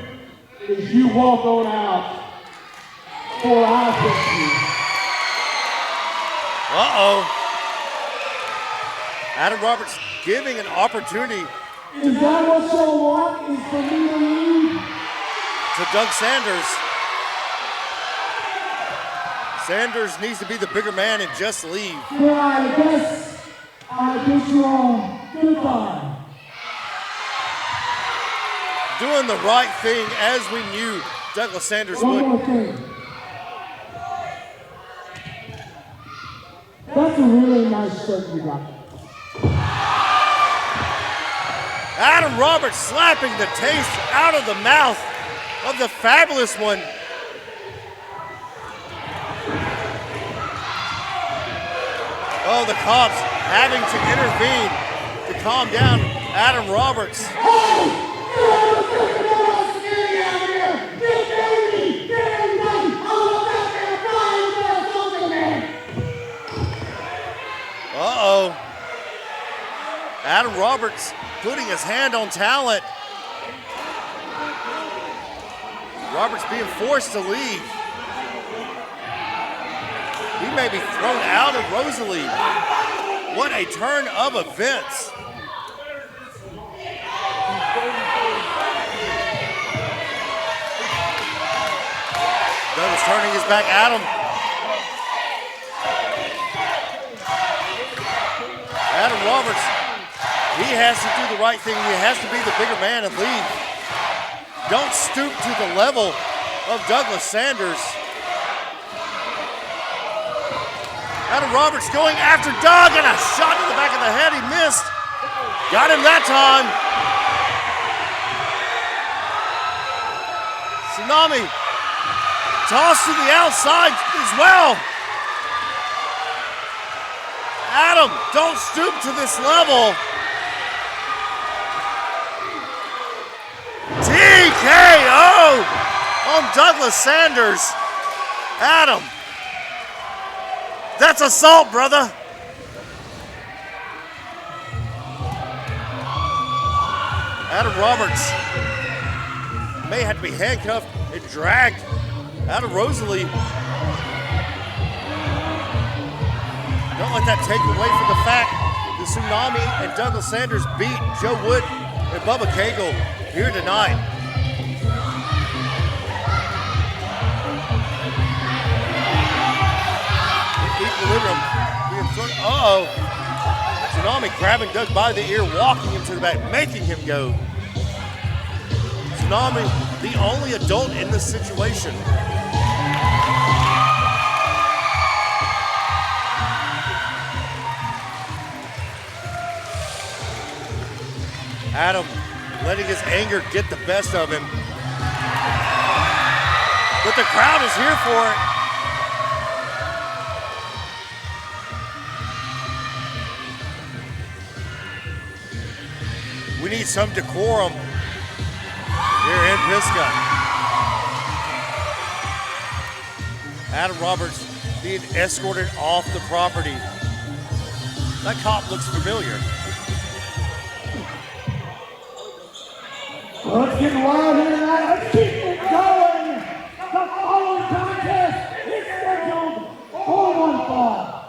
is you walk on out before I hit you. Uh-oh. Adam Roberts giving an opportunity Is that what y'all want? Is for me to leave? to Doug Sanders. Sanders needs to be the bigger man and just leave. Then I guess I bid you all goodbye. Doing the right thing as we knew Douglas Sanders One would. more thing. That's a really nice shirt you got. Adam Roberts slapping the taste out of the mouth of the fabulous one. Oh, the cops having to intervene to calm down Adam Roberts. Uh-oh. Adam Roberts putting his hand on talent. Roberts being forced to leave. He may be thrown out of Rosalie. What a turn of events. Douglas turning his back. Adam Roberts, he has to do the right thing. He has to be the bigger man and leave. Don't stoop to the level of Douglas Sanders. Adam Roberts going after Doug, and a shot to the back of the head. He missed. Got him that time. Tsunami tossed to the outside as well. Adam, don't stoop to this level. TKO on Douglas Sanders. Adam, that's assault, brother. Adam Roberts may have to be handcuffed and dragged out of Rosalie. Don't let that take away from the fact that Tsunami and Douglas Sanders beat Joe Wood and Bubba Cagle here tonight. Equilibrium being thrown. Uh-oh. Tsunami grabbing Doug by the ear, walking him to the back, making him go. Tsunami, the only adult in this situation. Adam letting his anger get the best of him. But the crowd is here for it. We need some decorum here in Pisgah. Adam Roberts being escorted off the property. That cop looks familiar. Let's get wild here tonight. Let's keep it going. The following contest is scheduled for one fall.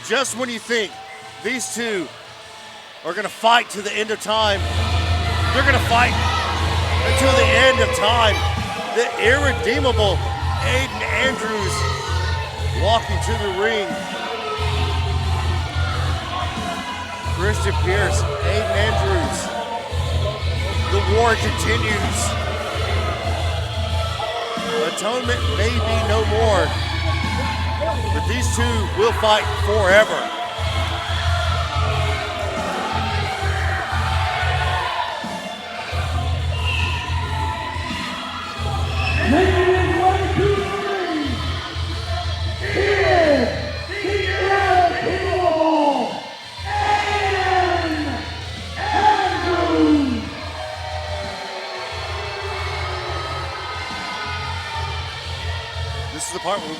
Just when you think these two are going to fight to the end of time, they're going to fight until the end of time. The irredeemable Aiden Andrews walking to the ring. Christian Pierce, Aiden Andrews. The war continues. Atonement may be no more, but these two will fight forever.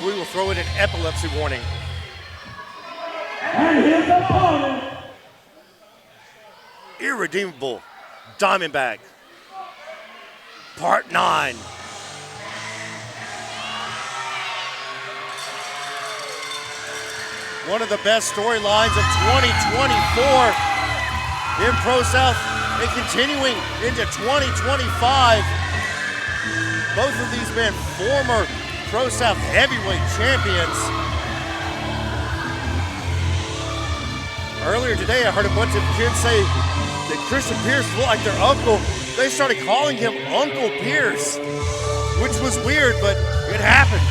we will throw in an epilepsy warning. And his opponent, Irredeemable Diamondback, Part 9. One of the best storylines of 2024 in ProSouth and continuing into 2025. Both of these men, former ProSouth heavyweight champions. Earlier today, I heard a bunch of kids say that Christian Pierce looked like their uncle. They started calling him Uncle Pierce, which was weird, but it happened.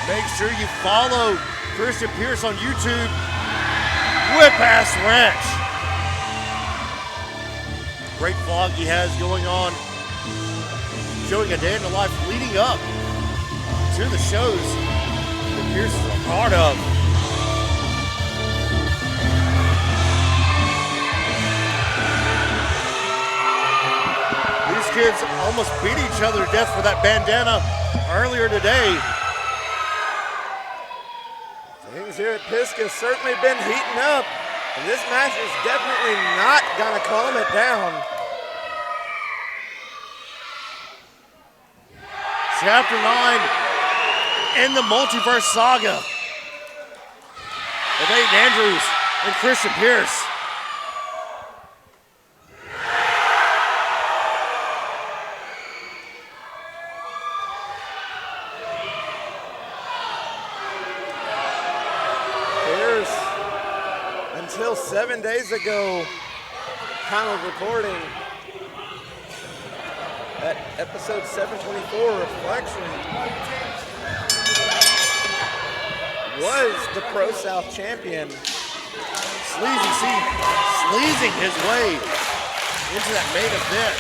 Make sure you follow Christian Pierce on YouTube. Whip-ass Ranch. Great vlog he has going on, showing a day in the life leading up to the shows that Pierce is a part of. These kids almost beat each other to death for that bandana earlier today. Things here at Pisgah certainly been heating up, and this match is definitely not gonna calm it down. Chapter 9 in the multiverse saga of Aiden Andrews and Christian Pierce. Until 7 days ago, time of recording, at episode 724, Reflection, was the ProSouth champion. Sleazing his way into that main event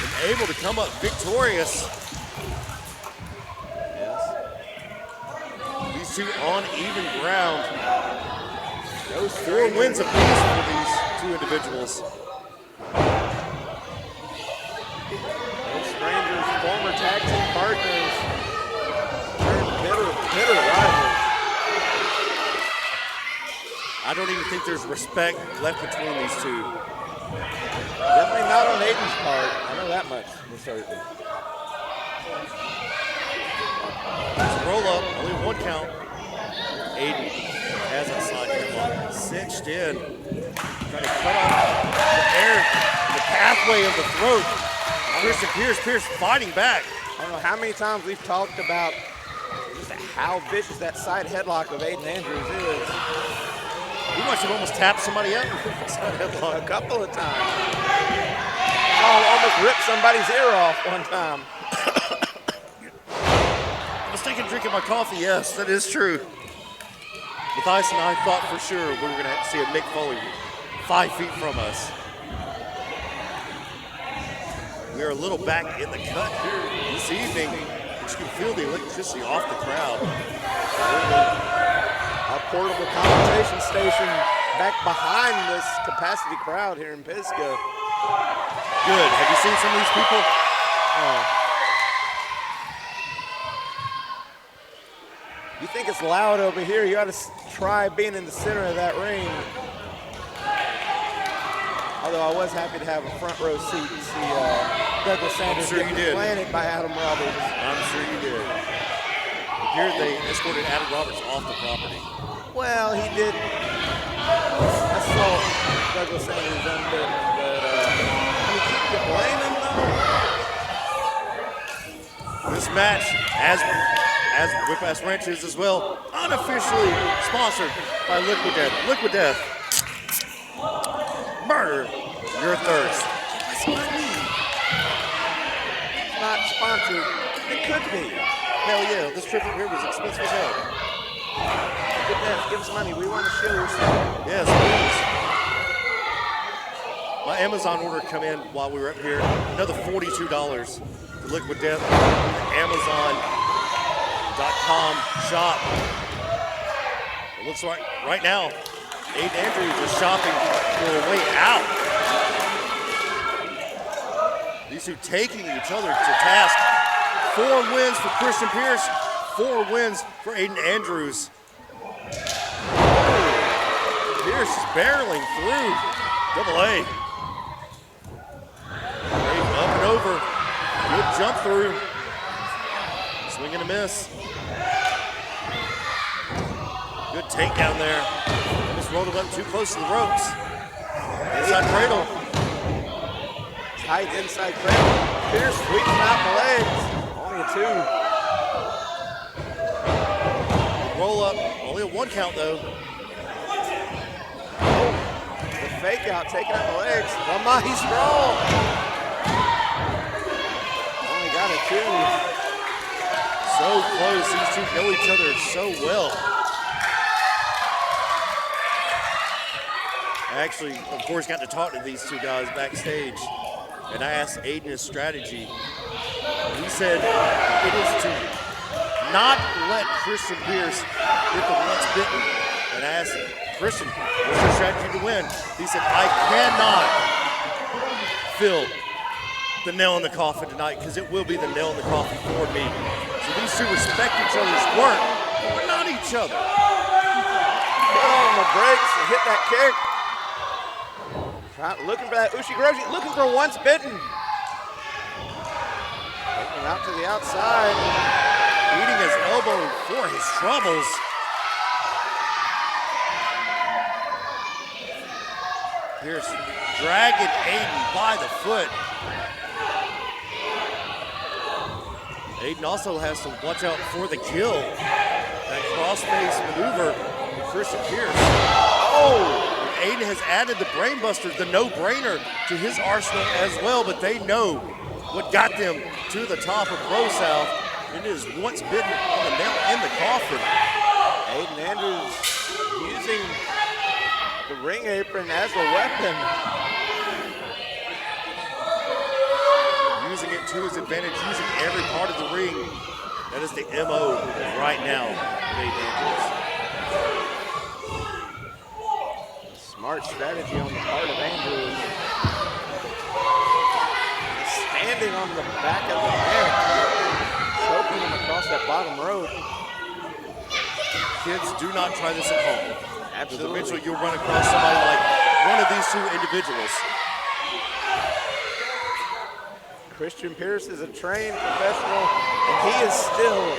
and able to come up victorious. These two on even ground. Those 4 wins apiece for these two individuals. Those strangers, former tag team partners, turned bitter rivals. I don't even think there's respect left between these two. Definitely not on Aiden's part. I know that much for certain. It's a roll up, only 1 count. Aiden has that side headlock cinched in, trying to cut off the air, the pathway of the throat. Christian Pierce fighting back. I don't know how many times we've talked about just how vicious that side headlock of Aiden Andrews is. We must have almost tapped somebody out with that side headlock a couple of times. Almost ripped somebody's ear off one time. I was thinking drinking my coffee, yes, that is true. Matthias and I thought for sure we were going to see a Mick Foley 5 feet from us. We are a little back in the cut here this evening. You can feel the electricity off the crowd. Our portable confrontation station back behind this capacity crowd here in Pisgah. Good. Have you seen some of these people? You think it's loud over here, you ought to try being in the center of that ring. Although I was happy to have a front row seat to see Douglas Sanders get planted by Adam Roberts. I'm sure you did. Here they escorted Adam Roberts off the property. Well, he did assault Douglas Sanders unbidden, but you blame him though? This match, as Whip-Ass Ranch is as well, unofficially sponsored by Liquid Death. Liquid Death. Murder your thirst. It's not sponsored. It could be. Hell yeah, this trip here was expensive as hell. Liquid Death, give us money. We want to show your stuff. Yes, My Amazon order come in while we were up here. Another $42 for Liquid Death. Amazon.com shop. It looks like right now, Aiden Andrews is shopping for a way out. These two taking each other to task. 4 wins for Christian Pierce, 4 wins for Aiden Andrews. Pierce is barreling through double A. Aiden up and over. Good jump through. Swing and a miss. Good takedown there. Just rolled him up too close to the ropes. Inside cradle. Tight inside cradle. Pierce sweeping out the legs. Only a 2. Roll up. Only a 1 count though. The fake out, taking out the legs. The Mahi Sprawl. Only got a 2. So close. These two know each other so well. I actually, of course, got to talk to these two guys backstage, and I asked Aiden his strategy. He said it is to not let Christian Pierce get the once bitten. And I asked Christian, what's your strategy to win? He said, I cannot fill the nail in the coffin tonight because it will be the nail in the coffin for me. So these two respect each other's work, but not each other. Put on the brakes and hit that kick. Looking for that Ushigoroshi, looking for once bitten. Taking out to the outside. Eating his elbow for his troubles. Pierce dragging Aiden by the foot. Aiden also has to watch out for the kill. That cross-face maneuver from Christian Pierce. Oh! Aiden has added the brainbuster, the no-brainer, to his arsenal as well, but they know what got them to the top of ProSouth. It is once bitten on the nail in the coffin. Aiden Andrews using the ring apron as a weapon. Using it to his advantage, using every part of the ring. That is the MO right now of Aiden Andrews. Smart strategy on the part of Andrews. Standing on the back of the neck, choking him across that bottom rope. Kids, do not try this at home. Absolutely. Eventually you'll run across somebody like one of these 2 individuals. Christian Pierce is a trained professional, and he is still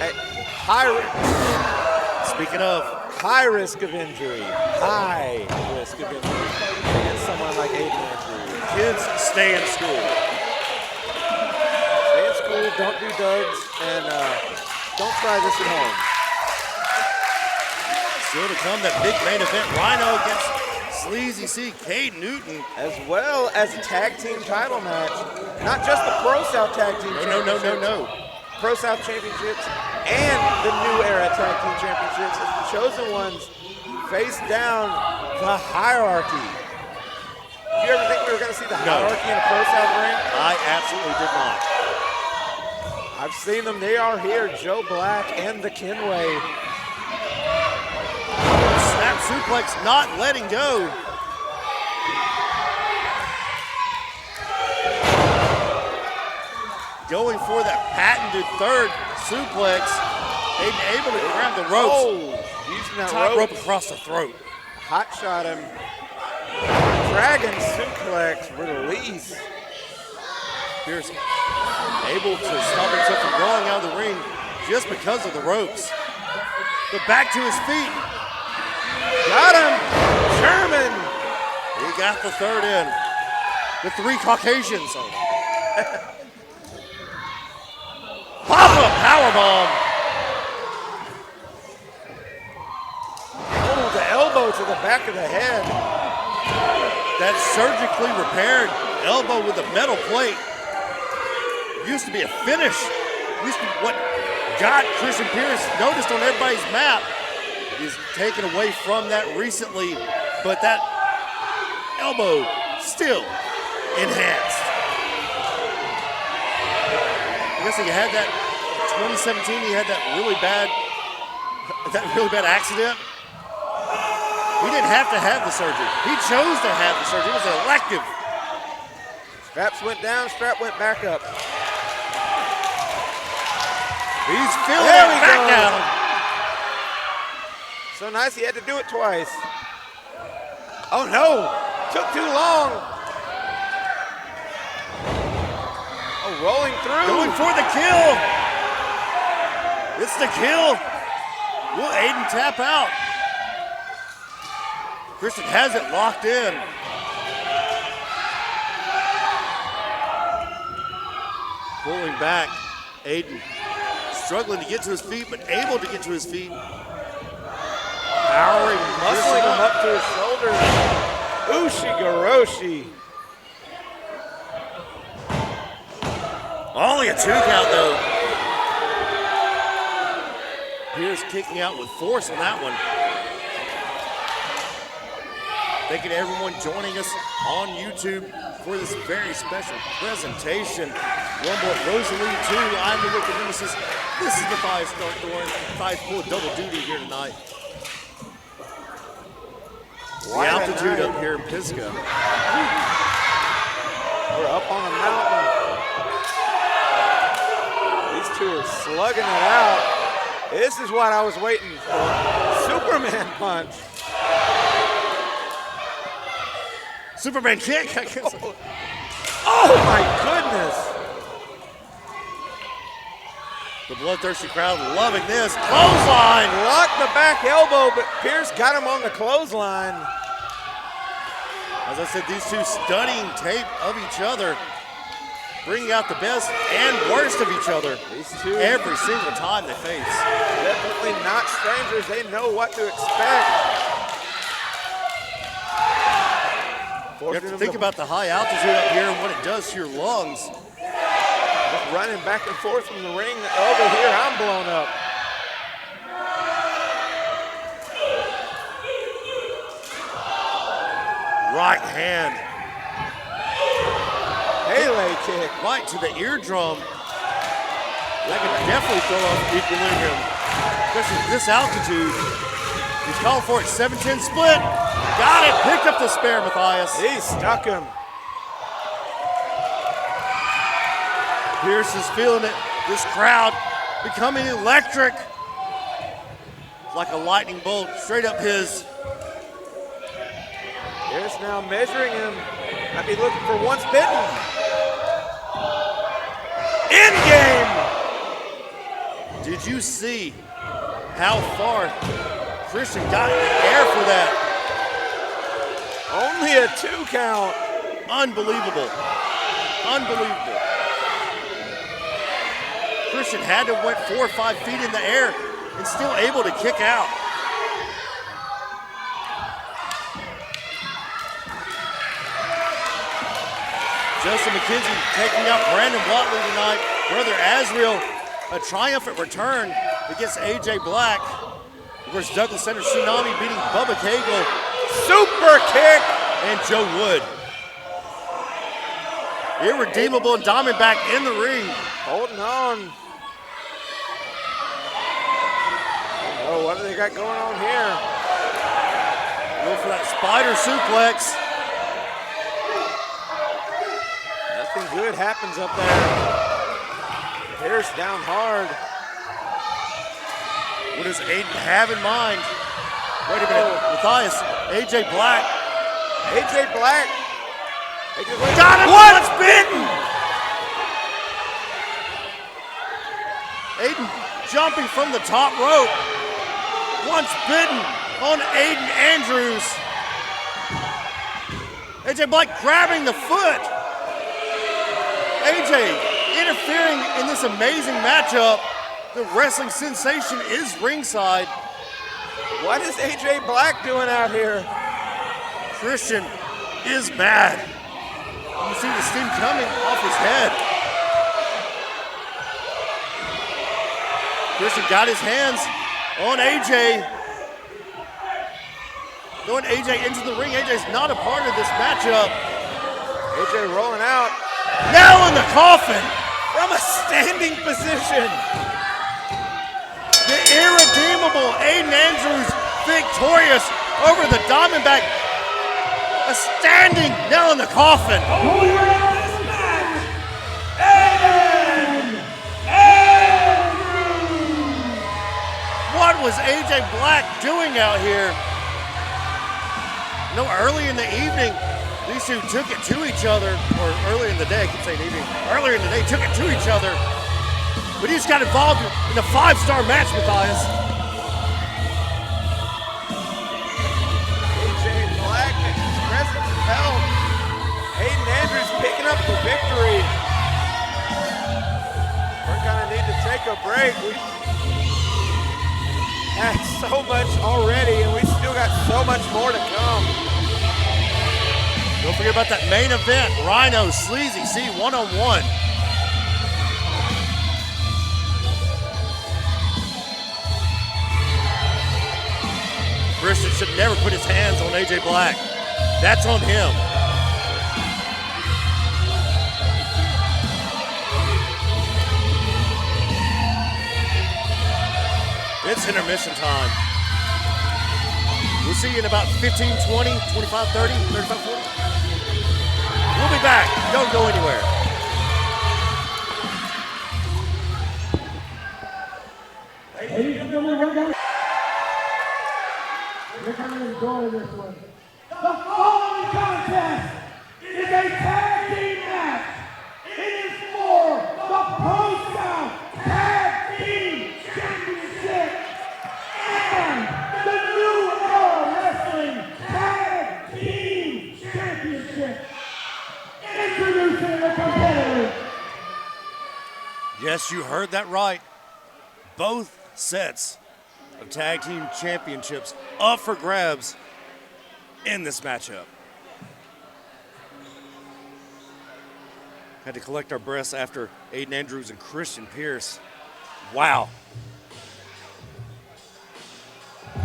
at high risk of injury. High risk of injury against someone like Aiden Andrews. Kids, stay in school. Stay in school, don't do duds, and don't try this at home. Still to come, that big main event, Rhino against Sleazy C, Cade Newton. As well as a tag team title match. Not just the ProSouth tag team championships. No. ProSouth championships and the New Era tag team championships. As the chosen ones face down the hierarchy. Did you ever think we were going to see the hierarchy in a ProSouth ring? I absolutely did not. I've seen them. They are here. Joe Black and the Kinway. Snap suplex not letting go. Going for that patented third suplex. Aiden able to grab the ropes. Oh, using that top rope across the throat. Hot shot him. Dragon suplex release. Pierce able to stop himself from rolling out of the ring just because of the ropes. But back to his feet. Got him. Sherman. He got the third in. The 3 Caucasians on him. Pop-up powerbomb. Oh, the elbow to the back of the head. That surgically repaired elbow with a metal plate. Used to be a finish. Used to be what got Christian Pierce noticed on everybody's map. Is taken away from that recently, but that elbow still enhanced. I guess he had that 2017. He had that really bad accident. He didn't have to have the surgery. He chose to have the surgery. It was elective. Straps went down, strap went back up. He's feeling There it we back go. down. So nice he had to do it twice. Oh no, took too long. Oh, rolling through. Going for the kill. It's the kill. Will Aiden tap out? Christian has it locked in. Pulling back, Aiden struggling to get to his feet, but able to get to his feet. Powering, Muscling him up to his shoulders. Ushigoroshi. Only a 2 count though. Pierce kicking out with force on that one. Thank you to everyone joining us on YouTube for this very special presentation. One more Rosalie 2, I'm the Wicked Nemesis. This is the 5-star Thorn. 5 pull double duty here tonight. The altitude up here in Pisgah. We're up on a mountain. These two are slugging it out. This is what I was waiting for. Superman punch. Superman kick. I guess. Oh my goodness. The bloodthirsty crowd loving this. Clothesline. Blocked the back elbow, but Pierce got him on the clothesline. As I said, these two studying tape of each other, bringing out the best and worst of each other. These two every single time they face. definitely not strangers. They know what to expect. You have to think about the high altitude up here and what it does to your lungs. Just running back and forth from the ring over here, I'm blown up. Right hand. Pele kick. Right to the eardrum. That could definitely throw off equilibrium. Especially at this altitude. He's calling for it, 7-10 split. Got it, picked up the spare, Matthias. He stuck him. Pierce is feeling it. This crowd becoming electric. Like a lightning bolt straight up his. Pierce now measuring him. Might be looking for once bitten. In game. Did you see how far Christian got in the air for that? Only a 2 count. Unbelievable. Unbelievable. Christian had to went 4 or 5 feet in the air and still able to kick out. Justin McKenzie taking out Brandon Watley tonight. Brother Azriel, a triumphant return against AJ Black. Of course, Douglas Center Tsunami beating Bubba Cagle. Super kick. And Joe Wood. Irredeemable and Diamondback in the ring. Holding on. Oh, what do they got going on here? Go for that spider suplex. Nothing good happens up there. Pierce down hard. What does Aiden have in mind? Wait a minute, Matthias, AJ Black. AJ Black. Got him once bitten! Aiden jumping from the top rope. Once bitten on Aiden Andrews. AJ Black grabbing the foot. AJ interfering in this amazing matchup. The wrestling sensation is ringside. What is AJ Black doing out here? Christian is mad. You see the steam coming off his head. Christian got his hands on AJ. throwing AJ into the ring. AJ's not a part of this matchup. AJ rolling out. Now in the coffin. From a standing position. The irredeemable Aiden Andrews victorious over the Diamondback. A standing nail in the coffin. Who wins this match? Aiden Andrews! What was AJ Black doing out here? No, early in the evening, these two took it to each other, or early in the day, I keep saying evening, earlier in the day, took it to each other, but he just got involved in a 5-star match, Matthias. AJ Black and his presence felt. Aiden Andrews picking up the victory. We're gonna need to take a break. We had so much already, and we still got so much more to come. Don't forget about that main event, Rhino Sleazy C 1-on-1. Christian should never put his hands on AJ Black. That's on him. It's intermission time. We'll see you in about 15, 20, 25, 30, 35, 40. We'll be back. Don't go anywhere. Ladies and gentlemen, we're going to enjoy this one. The following contest is a tag team match. It is for the ProSouth Tag Team Championship and the New Era Wrestling Tag Team Championship. Introducing the competitors. Yes, you heard that right. Both sets of tag team championships up for grabs in this matchup. Had to collect our breaths after Aiden Andrews and Christian Pierce. Wow. Do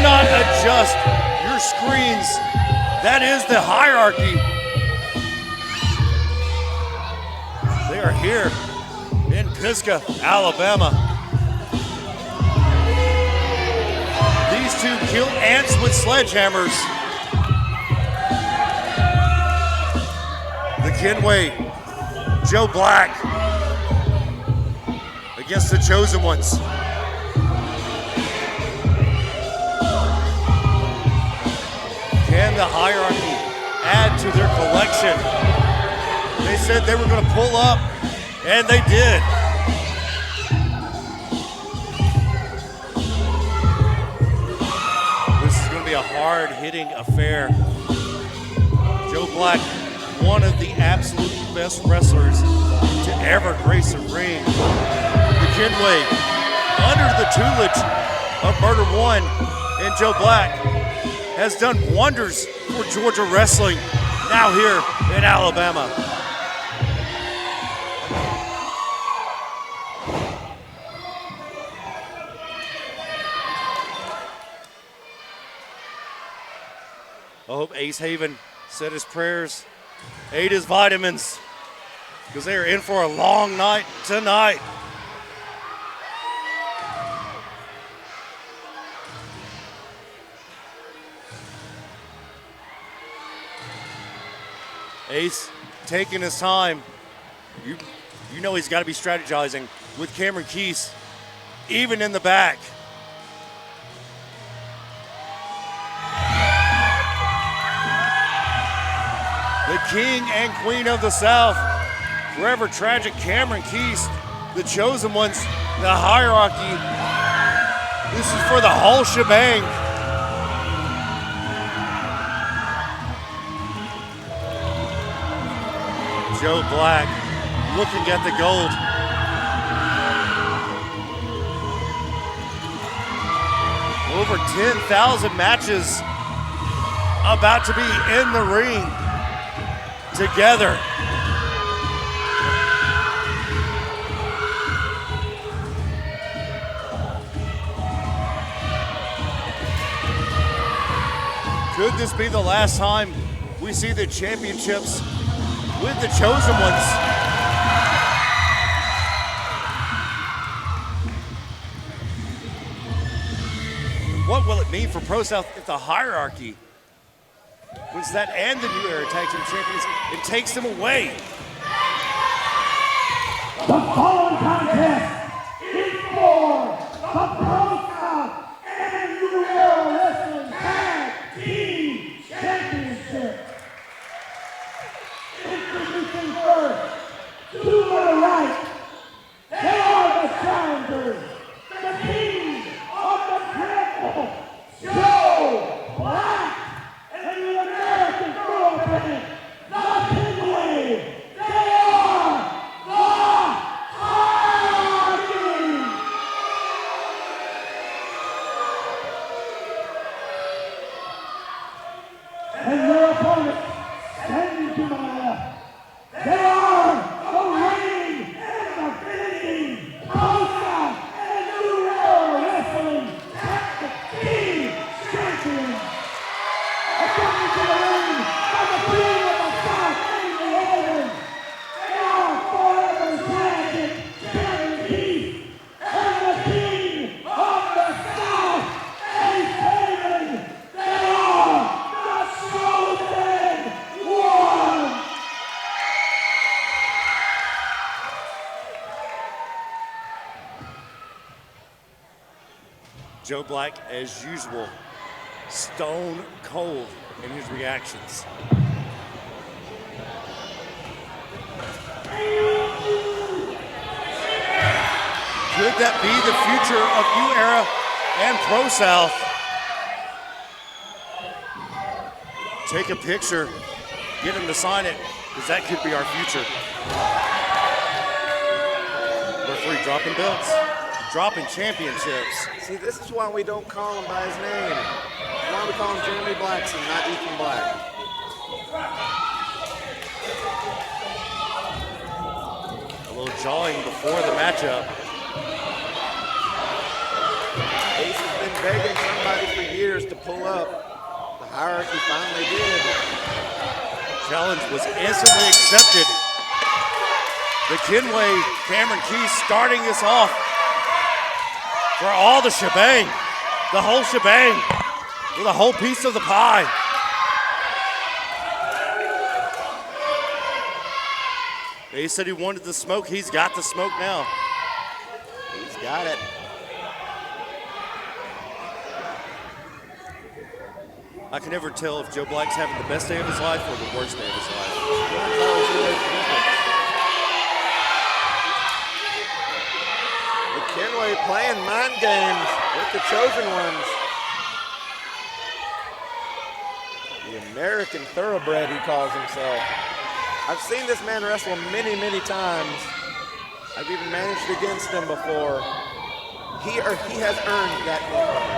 not adjust your screens. That is the hierarchy. They are here in Pisgah, Alabama. These two kill ants with sledgehammers. The Kenway, Joe Black against the Chosen Ones. Can the hierarchy add to their collection? They said they were going to pull up, and they did. This is going to be a hard-hitting affair. Joe Black, one of the absolute best wrestlers to ever grace a ring. The Kenway, under the tutelage of Murder One and Joe Black, has done wonders for Georgia wrestling now here in Alabama. I hope Ace Haven said his prayers, ate his vitamins, because they are in for a long night tonight. Ace taking his time. You know he's got to be strategizing with Cameron Keese, even in the back. The king and queen of the South, forever tragic Cameron Keese, the Chosen Ones, the hierarchy. This is for the whole shebang. Joe Black looking at the gold. Over 10,000 matches about to be in the ring together. Could this be the last time we see the championships with the chosen ones? What will it mean for ProSouth if the hierarchy wins that and the New Era Tag Team Champions? It takes them away. The following contest is for the ProSouth and New Era Wrestling Tag Team Championship. Introducing first, to the right, they are the challengers, the king of the temple, Joe Black, and the American girlfriend, the Kinway. They are the Hierarchy. And their opponents, standing to my left, they are the reigning and defending ProSouth and New Era Wrestling Tag Team Champions. According to the ring, by the queen of the South and the Aiden, they are forever champion, Karen Keith, and the king of the South, Aiden. They are the chosen one. Joe Black, as usual, stone cold in his reactions. Could that be the future of New Era and ProSouth? Take a picture, get him to sign it, because that could be our future. Referee dropping belts, dropping championships. See, this is why we don't call him by his name. Why we call him Jeremy Blackson, not Ethan Black. A little jawing before the matchup. Ace has been begging somebody for years to pull up. The hierarchy finally did. Challenge was instantly accepted. The Kinway, Cameron Keys starting this off for all the shebang, the whole shebang, with a whole piece of the pie. He said he wanted the smoke. He's got the smoke now. He's got it. I can never tell if Joe Black's having the best day of his life or the worst day of his life. The Kinway playing mind games with the chosen ones. The American thoroughbred, he calls himself. I've seen this man wrestle many, many times. I've even managed against him before. He has earned that nickname.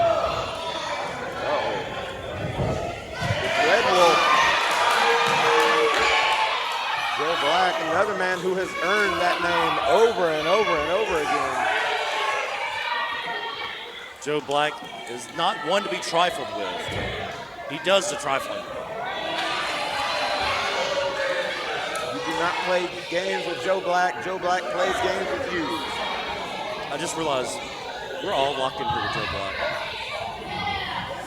Uh-oh. The Red Wolf. Joe Black, another man who has earned that name over and over and over again. Joe Black is not one to be trifled with. He does the trifling. You do not play games with Joe Black. Joe Black plays games with you. I just realized we're all locked in here with Joe Black.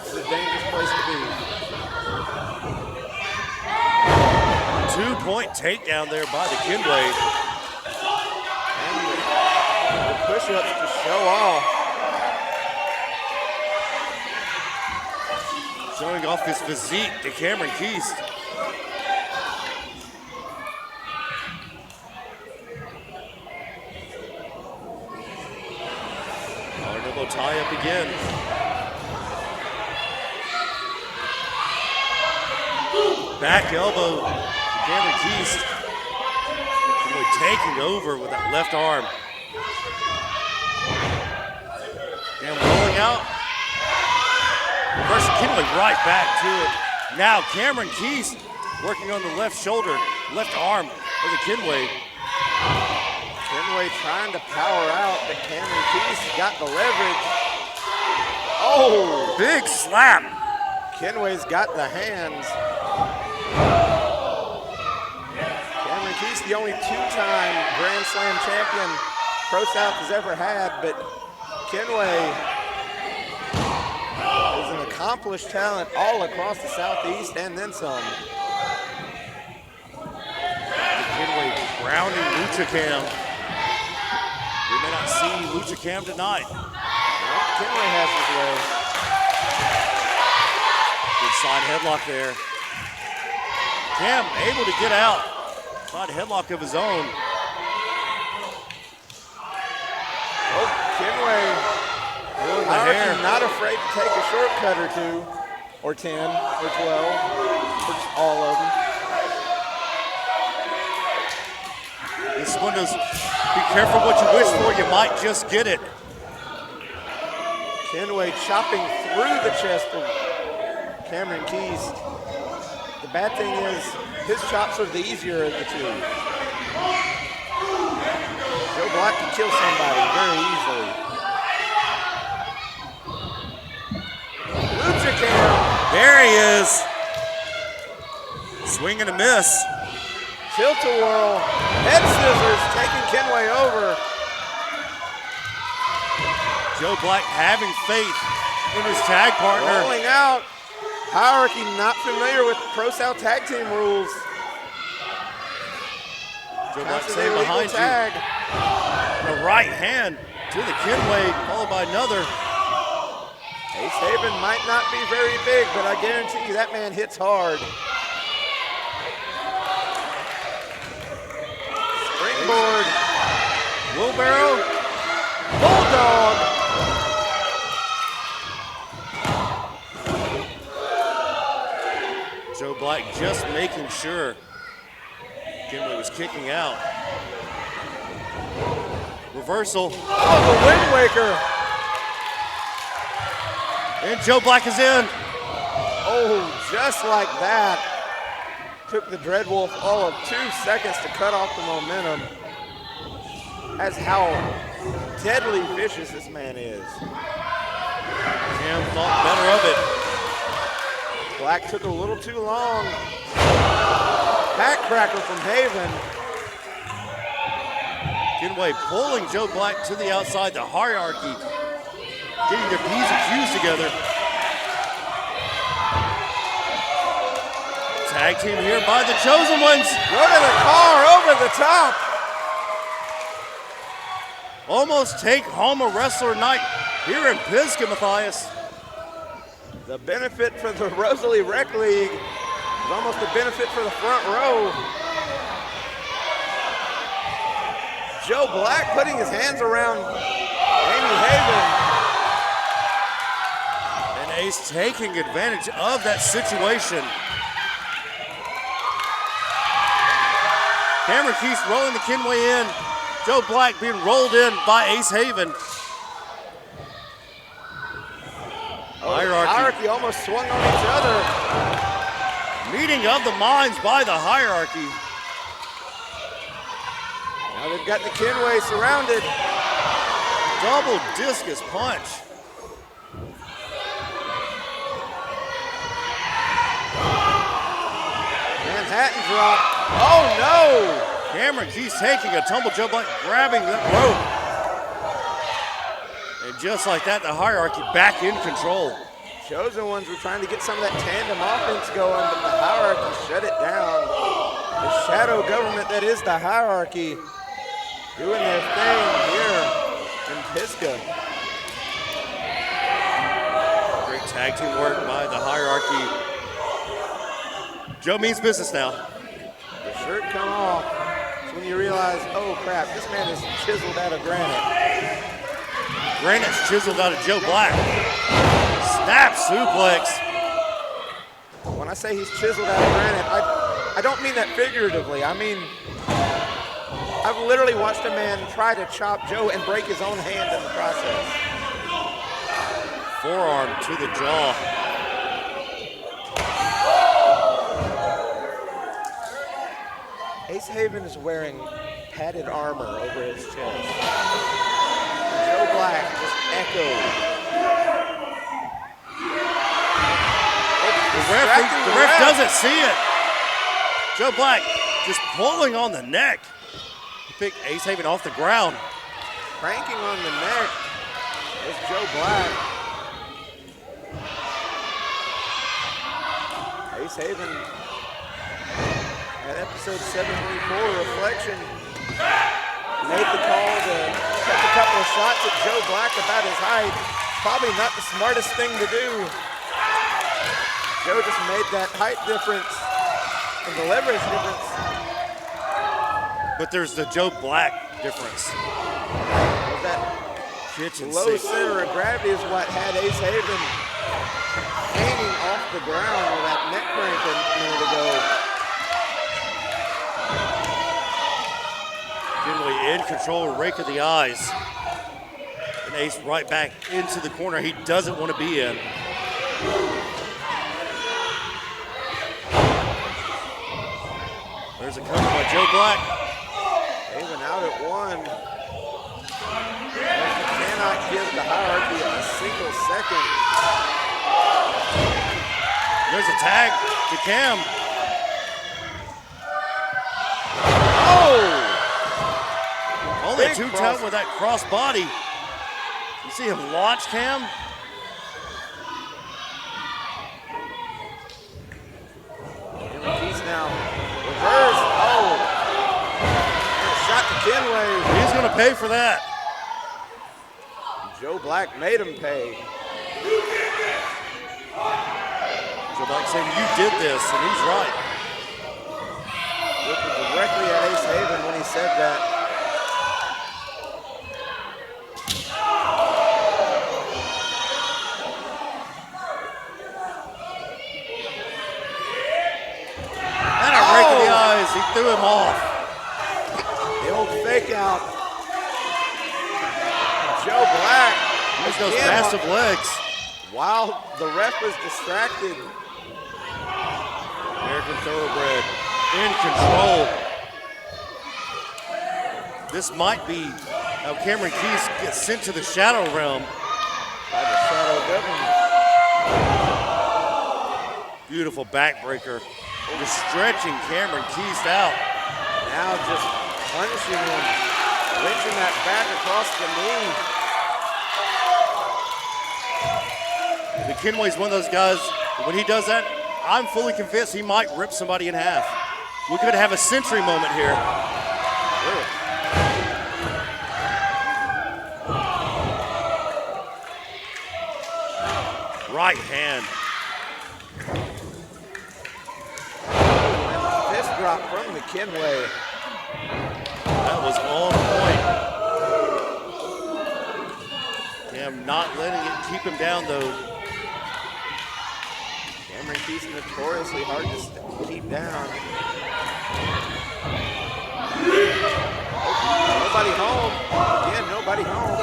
It's a dangerous place to be. 2-point takedown there by the Kinway. And the push-ups to show off. Showing off his physique to Cameron Keast. Our elbow tie up again. Back elbow to Cameron Keast. Kinway taking over with that left arm. And rolling out. First Kinway right back to it. Now Cameron Keast working on the left shoulder, left arm of the Kinway. Kinway trying to power out, but Cameron Keast got the leverage. Oh! Big slap. Kenway's got the hands. Cameron Keith's the only two-time Grand Slam champion ProSouth has ever had, but Kenway is an accomplished talent all across the Southeast and then some. Kenway grounding Lucha Cam. We may not see Lucha Cam tonight. Well, Kenway has his way. Good side headlock there. Cam able to get out. Side headlock of his own. Oh, Kenway, hair. not afraid to take a shortcut or 2, or 10, or 12, or just all of them. This one is, be careful what you wish for, you might just get it. Kenway chopping through the chest of Cameron Keith. The bad thing is, his chops are the easier of the two. Joe Black can kill somebody very easily. Lucha Cam. There he is. Swing and a miss. Tilt-a-whirl, head scissors, taking Kenway over. Joe Black having faith in his tag partner. Rolling out. Hierarchy not familiar with ProSouth tag team rules. Joe Black Counts as stay a legal behind tag. you. The right hand to the Kenway, followed by another. Ace Haven might not be very big, but I guarantee you that man hits hard. Springboard. Wheelbarrow. Bulldog. Joe Black just making sure Kenway was kicking out. Reversal. Oh, the Wind Waker. And Joe Black is in. Oh, just like that. Took the Dreadwolf all of 2 seconds to cut off the momentum. That's how deadly vicious this man is. Cam thought better of it. Black took a little too long. Backcracker from Haven. Kenway pulling Joe Black to the outside, the hierarchy getting their P's and Q's together. Tag team here by the Chosen Ones. Go to the car, over the top. Almost take home a wrestler night here in Pisgah, Matthias. The benefit for the Rosalie Rec League is almost a benefit for the front row. Joe Black putting his hands around Amy Haven. And Ace taking advantage of that situation. Cameron Keith rolling the Kenway in. Joe Black being rolled in by Ace Haven. Hierarchy almost swung on each other. Meeting of the minds by the hierarchy. Now they've got the Kenway surrounded. Double discus punch. Manhattan drop. Oh no! Cameron Keith taking a tumble. Joe Black grabbing that rope. And just like that, the hierarchy back in control. Chosen Ones were trying to get some of that tandem offense going, but the hierarchy shut it down. The shadow government that is the hierarchy doing their thing here in Pisgah. Great tag team work by the hierarchy. Joe means business now. The shirt come off. That's when you realize, oh crap, this man is chiseled out of granite. Granite's chiseled out of Joe Black. Snap suplex. When I say he's chiseled out of granite, I don't mean that figuratively. I mean, I've literally watched a man try to chop Joe and break his own hand in the process. Forearm to the jaw. Ace Haven is wearing padded armor over his chest. Joe Black just echoed. Oh, distracting The ref doesn't see it. Joe Black just pulling on the neck. He picked Ace Haven off the ground. Cranking on the neck is Joe Black. Ace Haven at episode 724 Reflection made the call to take a couple of shots at Joe Black about his height. Probably not the smartest thing to do. Joe just made that height difference and the leverage difference. But there's the Joe Black difference. That Kitchen low sink. center of gravity is what had Ace Haven hanging off the ground with that neck crank a minute ago. Kinley in control, rake of the eyes. And Ace right back into the corner he doesn't want to be in. There's a cover by Joe Black. Haven out at one. Cannot give the hierarchy a single second. There's a tag to Cam. Oh! Only Big two cross. toe with that cross body. You see him launch Cam? Keys now. Reverse. Oh! Shot to Kenway. He's gonna pay for that. Joe Black made him pay. Joe Black saying, you did this, and he's right. Looking directly at Ace Haven when he said that. And a rake of the eyes, he threw him off. The old fake out. Joe Black. There's those again, massive legs. while the ref was distracted. American Thoroughbred in control. This might be how Cameron Keys gets sent to the Shadow Realm. By the Shadow Government. Beautiful backbreaker. Just stretching Cameron Keys out. Now just punishing him. Wrenching that back across the knee. McKinway's one of those guys, when he does that, I'm fully convinced he might rip somebody in half. We could have a century moment here. Right hand. Fist drop from McKinway. That was on point. Cam not letting it keep him down though. Cameron Keys notoriously hard to keep down. Nobody home. Again, nobody home.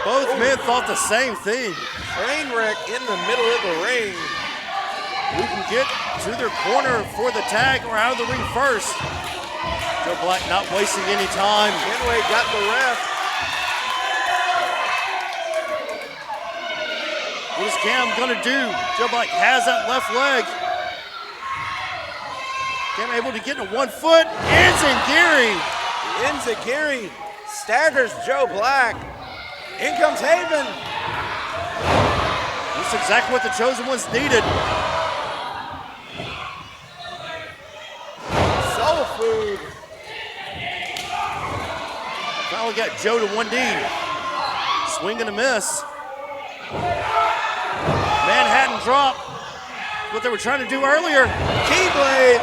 Both men thought the same thing. Train wreck in the middle of the ring. Who can get to their corner for the tag or out of the ring first? Joe Black not wasting any time. Kenway got the ref. What is Cam gonna do? Joe Black has that left leg. Cam able to get into 1 foot. Enziguri. Enziguri staggers Joe Black. In comes Haven. That's exactly what the Chosen Ones needed. Soul food. Finally got Joe to 1D. Swing and a miss. Manhattan drop. What they were trying to do earlier. Keyblade.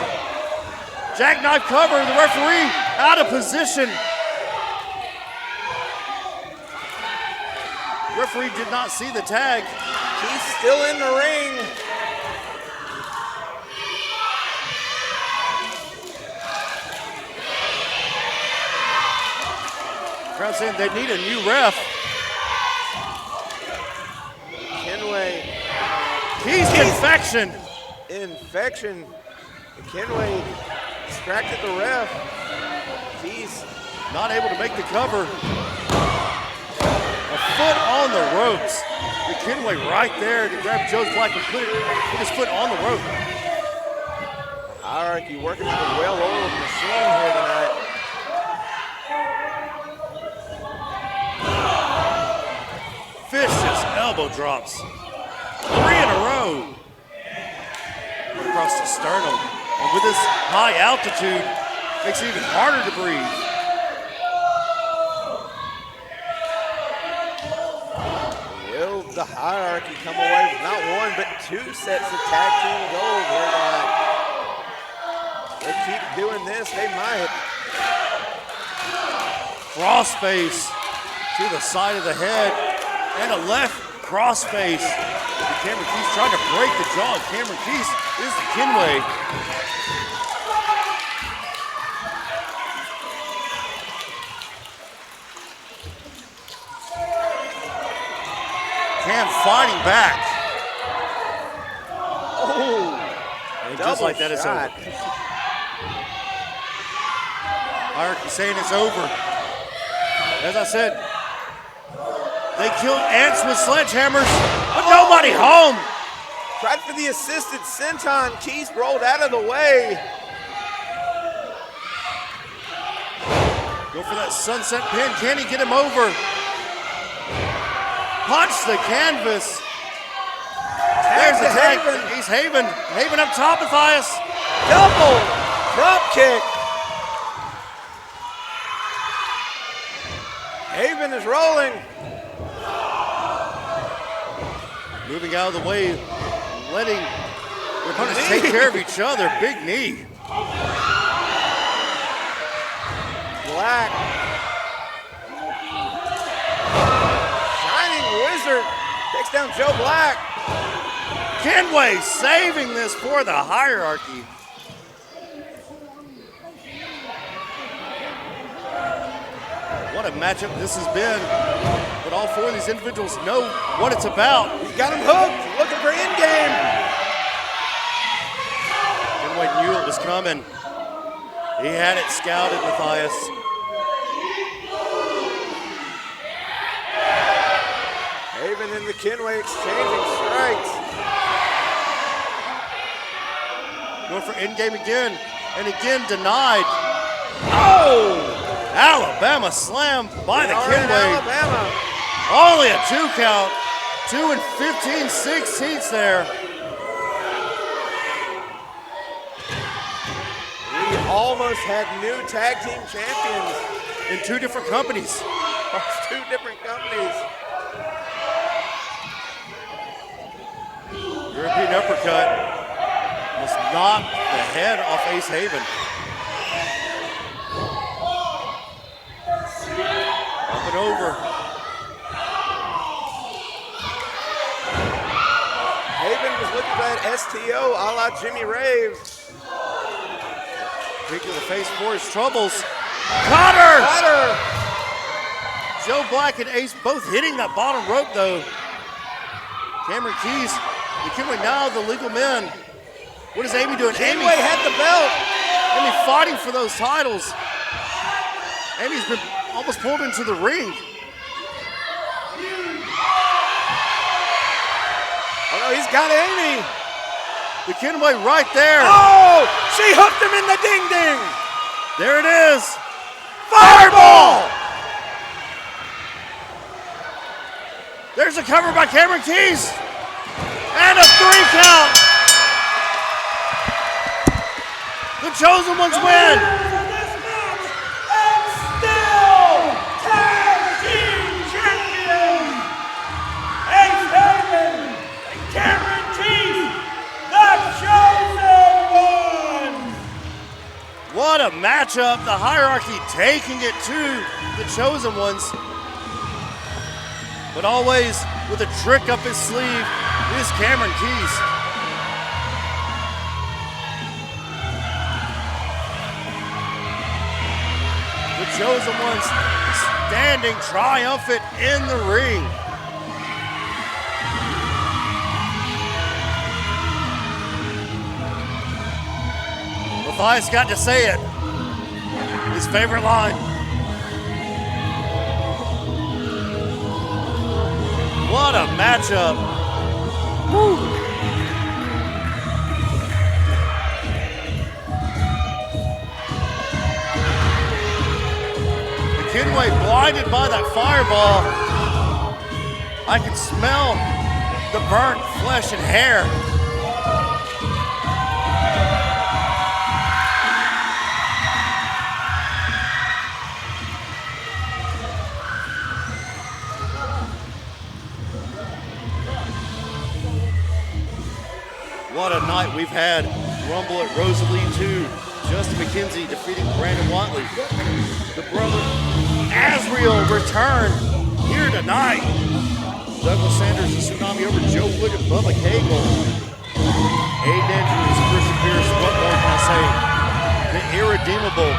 Jackknife cover. The referee out of position. Referee did not see the tag. He's still in the ring. Crowd saying they need a new ref. Kenway. Keys infection. Infection. Kenway distracted the ref. Keys Not able to make the cover. A foot on the ropes. McKinway right there to grab Joe Black and put his foot on the rope. Hierarchy working with a well-oiled machine here tonight. Vicious elbow drops. 3 in a row. Across the sternum. And with this high altitude, makes it even harder to breathe. Will the Hierarchy come away with not 1, but 2 sets of tag team gold here tonight? They keep doing this, they might. Crossface to the side of the head and a left crossface. Cameron Keys trying to break the jaw. Cameron Keys is the Kinway. Cam fighting back. Oh, and just like that, it's over. Hierarchy saying it's over. As I said, they killed ants with sledgehammers, but nobody home. Tried for the assisted senton. Keys rolled out of the way. Go for that sunset pin. Can he get him over? Punch the canvas. There's the tag. He's Haven. Haven up top, Matthias. Double drop kick. Haven is rolling. Moving out of the way, letting their opponents take care of each other. Big knee. Black. Shining Wizard takes down Joe Black. Kinway saving this for the Hierarchy. What a matchup this has been. But all 4 of these individuals know what it's about. He's got him hooked, looking for in-game. Kinway knew it was coming. He had it scouted, Matthias. Haven and the Kinway exchanging strikes. Going for in-game again, and again denied. Oh! Alabama slam by the Kinway. Alabama. Only a 2 count. 2 and 15/16 there. We almost had new tag team champions In 2 different companies. across 2 different companies. European uppercut. Just knocked the head off Ace Haven. Up and over. Haven was looking for that STO a la Jimmy Rave. Kick to the face for his troubles. Cutter! Cutter! Joe Black and Ace both hitting that bottom rope though. Cameron Keys, the Kinway now the legal men. What is Amy doing? Kinway had the belt. Amy fighting for those titles. Amy's been almost pulled into the ring. Oh no, he's got Amy. The Kinway right there. Oh, she hooked him in the ding-ding. There it is. Fireball! There's a cover by Cameron Keys. And a 3 count. The chosen ones win. What a matchup. The Hierarchy taking it to the chosen ones. But always with a trick up his sleeve is Cameron Keys. The chosen ones standing triumphant in the ring. Matthias got to say it. His favorite line. What a matchup. Woo. McKinway blinded by that fireball. I can smell the burnt flesh and hair. What a night we've had. Rumble at Rosalie 2. Justin McKenzie defeating Brandon Watley. The brother Asriel return here tonight. Douglas Sanders and Tsunami over Joe Wood and Bubba Cagle. Aiden Andrews, Christian Pierce, what more can I say? The irredeemable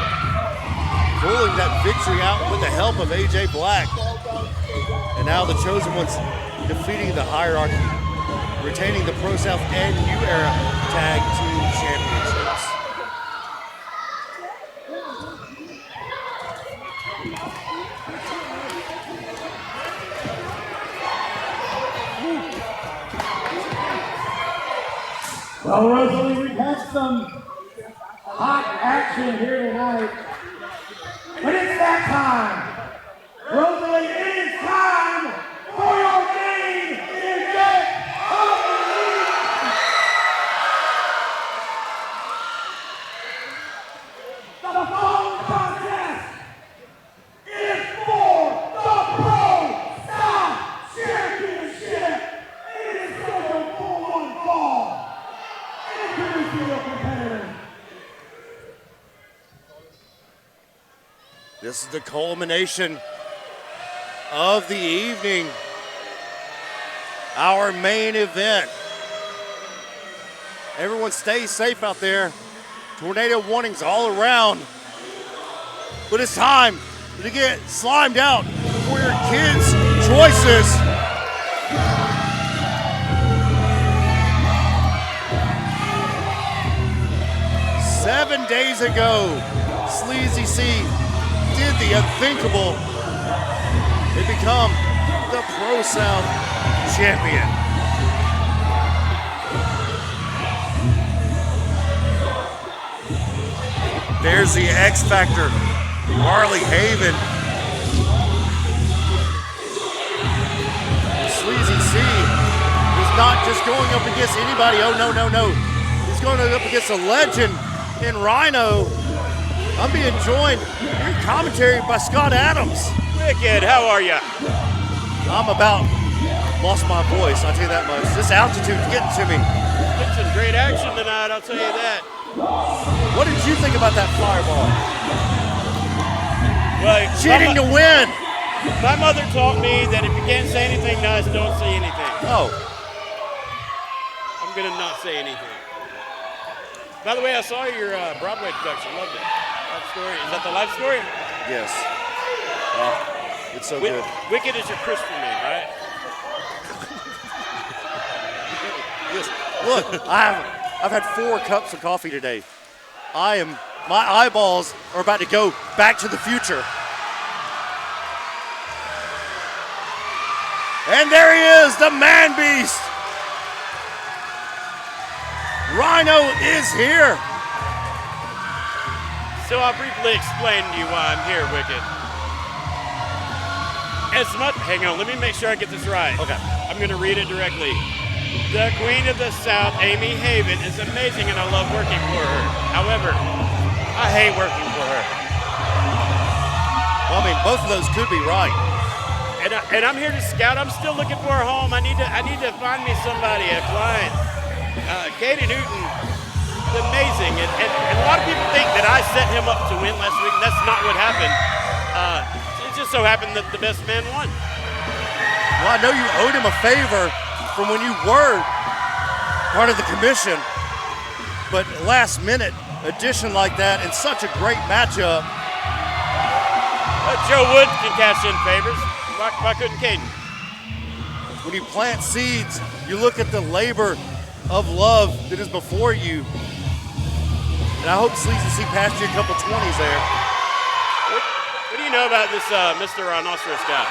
pulling that victory out with the help of AJ Black. And now the chosen ones defeating the hierarchy, retaining the ProSouth and New Era Tag Team Championships. Well, Rosalie, we've had some hot action here tonight, but it's that time. Rosalie, it is time for your main event of the week. The following contest is for the ProSouth Championship. It is scheduled for one fall. Introduce your competitor. This is the culmination of the evening. Our main event. Everyone stay safe out there. Tornado warnings all around. But it's time to get slimed out for your kids' choices. Seven days ago, Sleazy C did the unthinkable and become the ProSouth champion. There's the X Factor, Marley Haven. Sleazy C is not just going up against anybody. Oh, no, no, no. He's going up against a legend in Rhino. I'm being joined in commentary by Scott Adams. Wicked, how are you? I'm about lost my voice, I'll tell you that much. This altitude's getting to me. Been some great action tonight, I'll tell you that. What did you think about that fireball? Well, Cheating to win. my mother taught me that if you can't say anything nice, don't say anything. Oh, I'm gonna not say anything. By the way, I saw your Broadway production, loved it. Live story, is that the live story? yes. Oh, it's so good. Wicked is your Chris for me, right? Yes. Look, I've had 4 cups of coffee today. My eyeballs are about to go back to the future. And there he is, the man beast. Rhino is here. So I'll briefly explain to you why I'm here, Wicked. Hang on, let me make sure I get this right. Okay. I'm gonna read it directly. The Queen of the South, Amy Haven, is amazing and I love working for her. However, I hate working for her. Well, I mean, both of those could be right. And I'm here to scout. I'm still looking for a home. I need to find me somebody, a client. Katie Newton is amazing. And a lot of people think that I set him up to win last week. That's not what happened. It just so happened that the best man won. Well, I know you owed him a favor from when you were part of the commission, but last minute addition like that in such a great matchup. Joe Wood can cash in favors. Why couldn't Caden? When you plant seeds, you look at the labor of love that is before you. And I hope Sleazy C passed you a couple 20s there. What do you know about this Mr. Rhinoceros guy?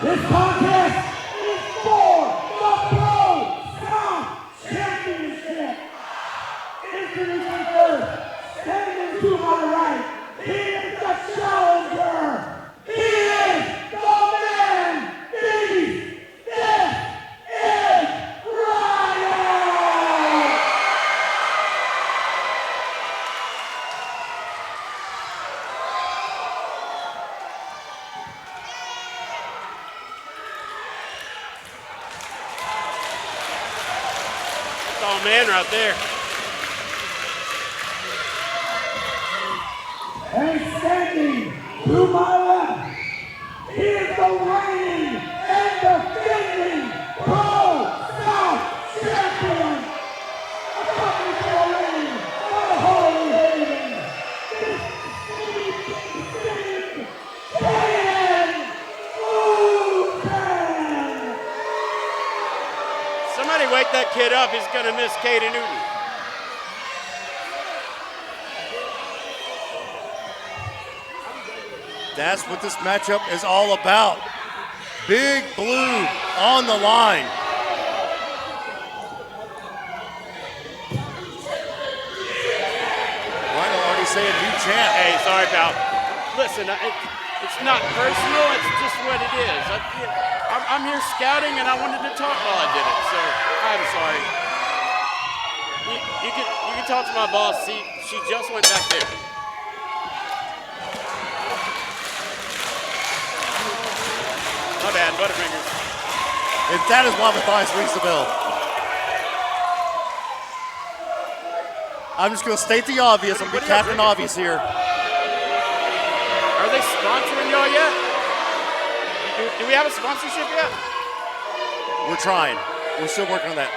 This contest is for the ProSouth Championship. Introducing first, standing to my right, he is the challenger. He is the man beast. This is Ryan. That's all man right there. And standing to my left, he is the reigning and defending ProSouth champion. Accompanied by the ring by Harley Aiden. This is Aiden. Somebody wake that kid up. He's going to miss Katie Newton. That's what this matchup is all about. Big Blue on the line. Rhino already saying new champ. Hey, sorry, pal. Listen, it's not personal. It's just what it is. I'm here scouting, and I wanted to talk while I did it. So I'm sorry. You can talk to my boss. She just went back there. My bad, Butterfingers. And that is why Matthias rings the bell. I'm just going to state the obvious. I'm going to be Captain Obvious here. Are they sponsoring y'all yet? Do we have a sponsorship yet? We're trying. We're still working on that.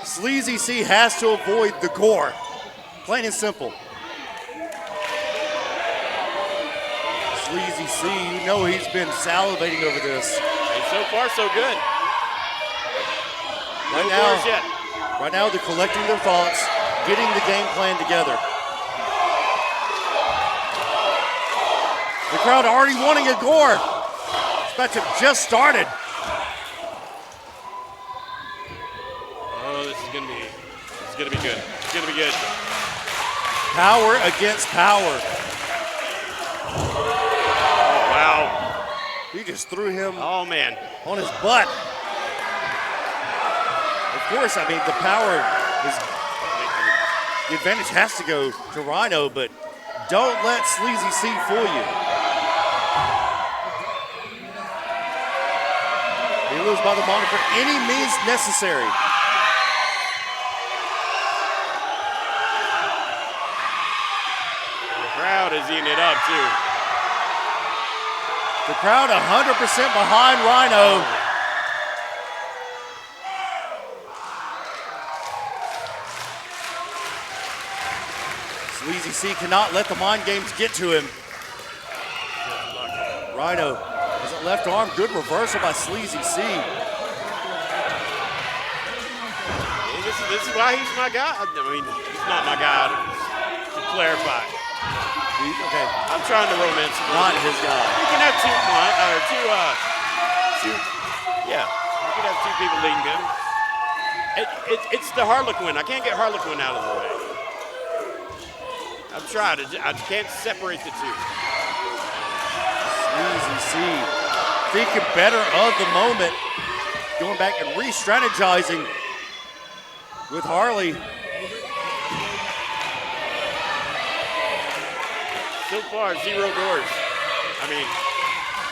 Sleazy C has to avoid the gore. Plain and simple. Sleazy C, you know he's been salivating over this. And so far, so good. Right now, they're collecting their thoughts, getting the game plan together. The crowd already wanting a gore. This matchup just started. Oh, this is gonna be good. It's gonna be good. Power against power. Oh, wow. He just threw him Oh, man. on his butt. Of course, I mean, the power is, the advantage has to go to Rhino, but don't let Sleazy C fool you. He lives by the moniker, any means necessary. The crowd is eating it up, too. The crowd 100% behind Rhino. Sleazy C cannot let the mind games get to him. Rhino has a left arm. Good reversal by Sleazy C. This is why he's my guy. I mean, he's not my guy, to clarify. Okay, I'm trying to romance him. not his guy. We can have two, yeah, we can have two people leading him. It's the Harlequin. I can't get Harlequin out of the way. I've tried. I can't separate the two. Sleazy C thinking better of the moment. Going back and re-strategizing with Harley. So far, 0 doors. I mean,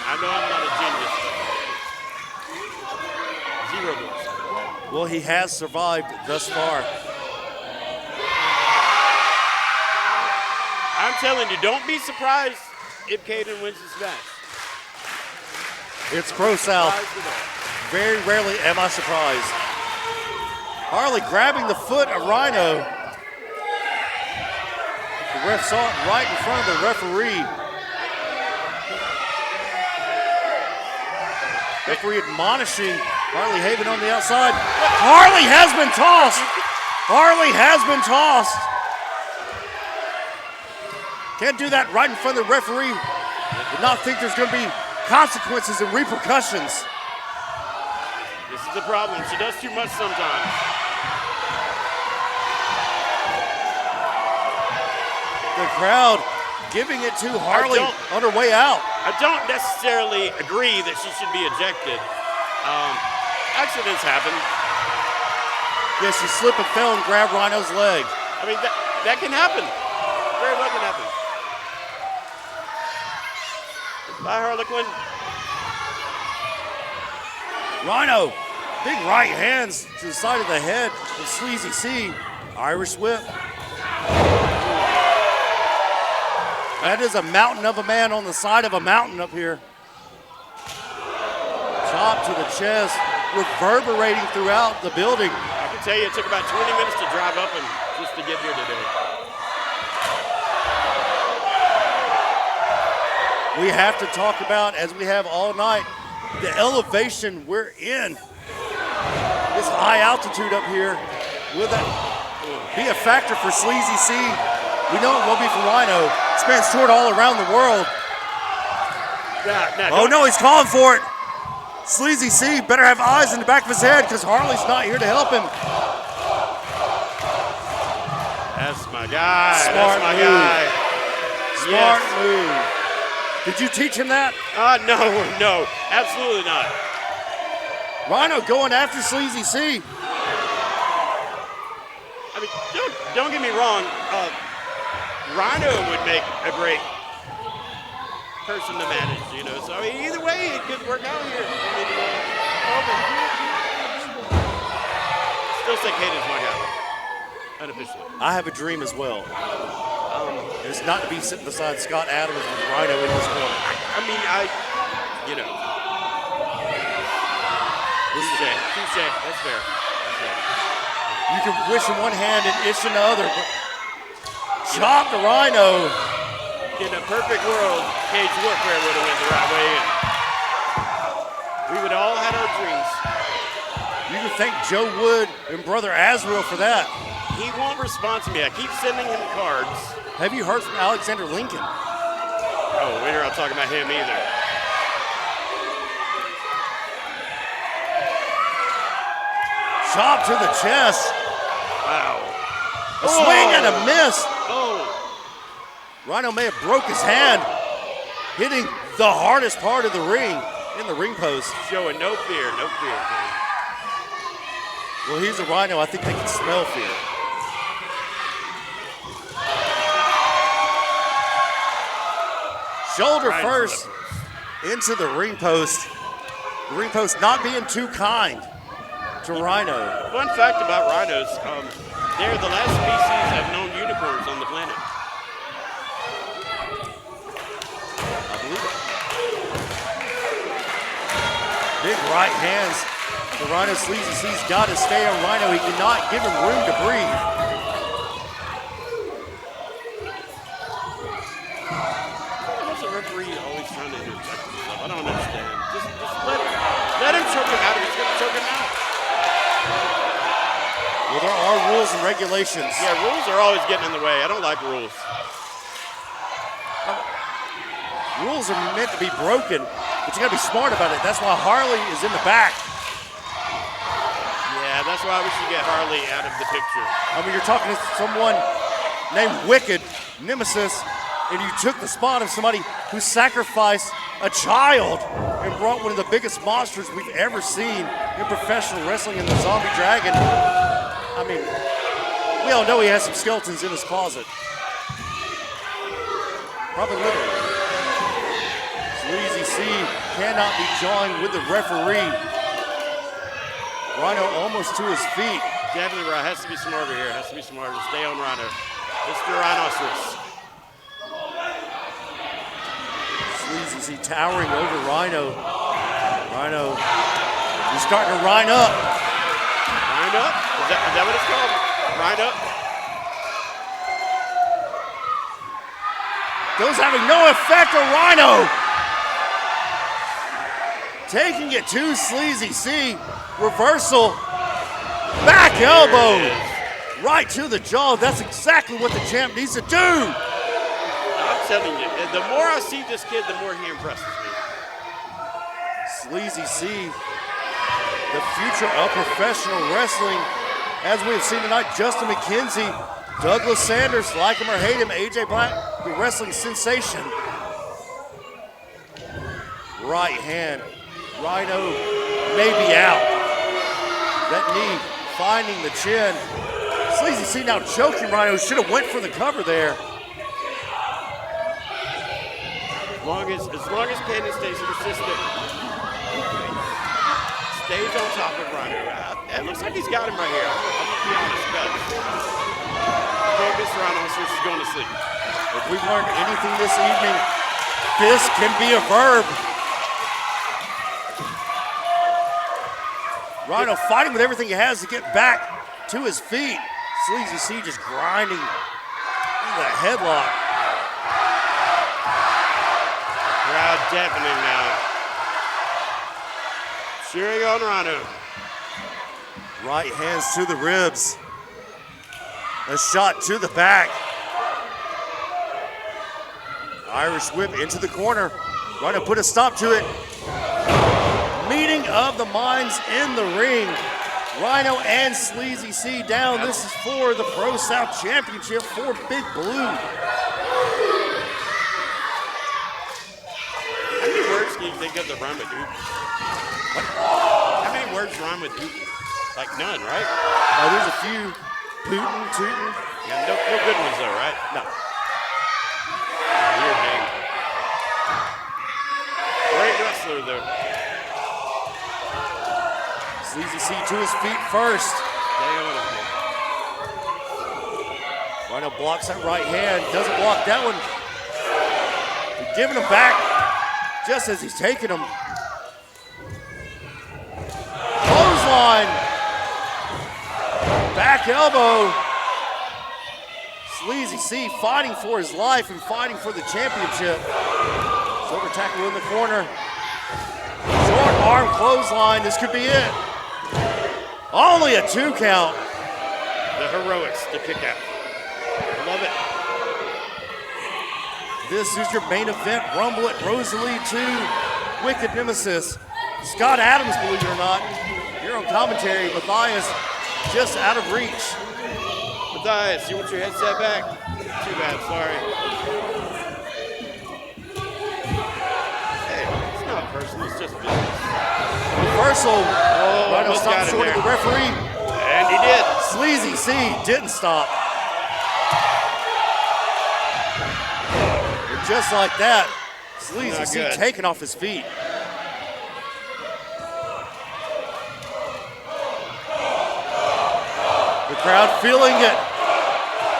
I know I'm not a genius, but 0 doors. Well, he has survived thus far. I'm telling you, don't be surprised if Caden wins this match. It's ProSouth. Surprised at all. Very rarely am I surprised. Harley grabbing the foot of Rhino. The ref saw it right in front of the referee. Referee admonishing Harley Haven on the outside. Harley has been tossed. Harley has been tossed. Can't do that right in front of the referee. Did not think there's going to be consequences and repercussions. This is the problem. She does too much sometimes. The crowd giving it to Harley on her way out. I don't necessarily agree that she should be ejected. Accidents happen. Yeah, she slipped and fell and grabbed Rhino's leg. I mean, that can happen. Very well can happen. Bye, Harlequin. Rhino, big right hands to the side of the head of Sleazy C. Irish whip. That is a mountain of a man on the side of a mountain up here. Chop to the chest, reverberating throughout the building. I can tell you it took about 20 minutes to drive up and just to get here today. We have to talk about, as we have all night, the elevation we're in. This high altitude up here, will that be a factor for Sleazy C? We know it will be for Rhino. Spans toured all around the world. Oh no, he's calling for it. Sleazy C better have eyes in the back of his head because Harley's not here to help him. That's my guy. Smart That's my move. guy. Smart move. Did you teach him that? No, absolutely not. Rhino going after Sleazy C. I mean, don't get me wrong. Rhino would make a great person to manage, you know. So either way, it could work out here. I mean, still say Caden's my guy, unofficially. I have a dream as well. It's not to be sitting beside Scott Adams with Rhino in his corner. I mean, you know. Touche. That's fair. You can wish in one hand and itch in the other. Chop the Rhino. In a perfect world, cage warfare would have went the right way, and we would all had our dreams. You can thank Joe Wood and Brother Azrael for that. He won't respond to me. I keep sending him cards. Have you heard from Alexander Lincoln? Oh, we're not talking about him either. Chop to the chest. Wow. A swing and a miss. Oh. Rhino may have broke his hand, hitting the hardest part of the ring, in the ring post. Showing no fear. Well, he's a Rhino. I think they can smell fear. Shoulder Right first into the ring post. The ring post not being too kind to Rhino. Fun fact about rhinos, they're the last species of known unicorns on the planet. I believe it. Big right hands. The Rhino Sleazy C's got to stay on Rhino. He cannot give him room to breathe. What's the referee always trying to interject himself? I don't understand. Just let him choke him out if he's going to choke him out. Well, there are rules and regulations. Yeah, rules are always getting in the way. I don't like rules. Rules are meant to be broken, but you got to be smart about it. That's why Harley is in the back. Yeah, that's why we should get Harley out of the picture. I mean, you're talking to someone named Wicked, Nemesis, and you took the spot of somebody who sacrificed a child and brought one of the biggest monsters we've ever seen in professional wrestling in the Zombie Dragon. I mean, we all know he has some skeletons in his closet. Probably literally. Sleazy C cannot be jawing with the referee. Rhino almost to his feet. Definitely right. Has to be smarter here. Has to be smarter. Stay on Rhino. Mr. Rhinoceros. Sleazy C towering over Rhino. Rhino, he's starting to rhine up. Rhine up? Is that what it's called? Rhine up? Those having no effect on Rhino. Taking it to Sleazy C. Reversal. Back elbow. Right to the jaw. That's exactly what the champ needs to do. I'm telling you, the more I see this kid, the more he impresses me. Sleazy C, the future of professional wrestling. As we have seen tonight, Justin McKenzie, Douglas Sanders, like him or hate him, AJ Black, the wrestling sensation. Right hand, Rhino may be out. That knee finding the chin. Sleazy C now choking Rhino, should have went for the cover there. As long as Cannon stays persistent, stays on top of Rhino. It looks like he's got him right here. I'm gonna be honest, guys. Focus, Rhinoceros is going to sleep. If we've learned anything this evening, this can be a verb. Rhino fighting with everything he has to get back to his feet. Sleazy C just grinding into the headlock. Crowd deafening now. Cheering on Rhino. Right hands to the ribs. A shot to the back. Irish whip into the corner. Rhino put a stop to it. Meeting of the minds in the ring. Rhino and Sleazy C down. This is for the ProSouth Championship for Big Blue. How many words can you think of that rhyme with Dookie? What? How many words rhyme with Dookie? Like none, right? There's a few. Pootin', tootin'. Yeah, no good ones though, right? No. Weird name. Great wrestler though. Sleazy C to his feet first. They own him. Rhino blocks that right hand, doesn't block that one. He's giving him back just as he's taking him. Clothesline. Back elbow. Sleazy C fighting for his life and fighting for the championship. Shoulder tackle in the corner. Short arm clothesline, this could be it. Only a 2 count. The heroics, the kick out. I love it. This is your main event, Rumble at Rosalie 2, Wicked Nemesis. Scott Adams, believe it or not, here on commentary. Matthias just out of reach. Matthias, you want your headset back? Too bad, sorry. Hey, it's not personal, it's just business. Reversal. Rhino almost got stopped him short of there. the referee. And he did. Sleazy C didn't stop. And just like that, Sleazy Not C good. taken off his feet. The crowd feeling it.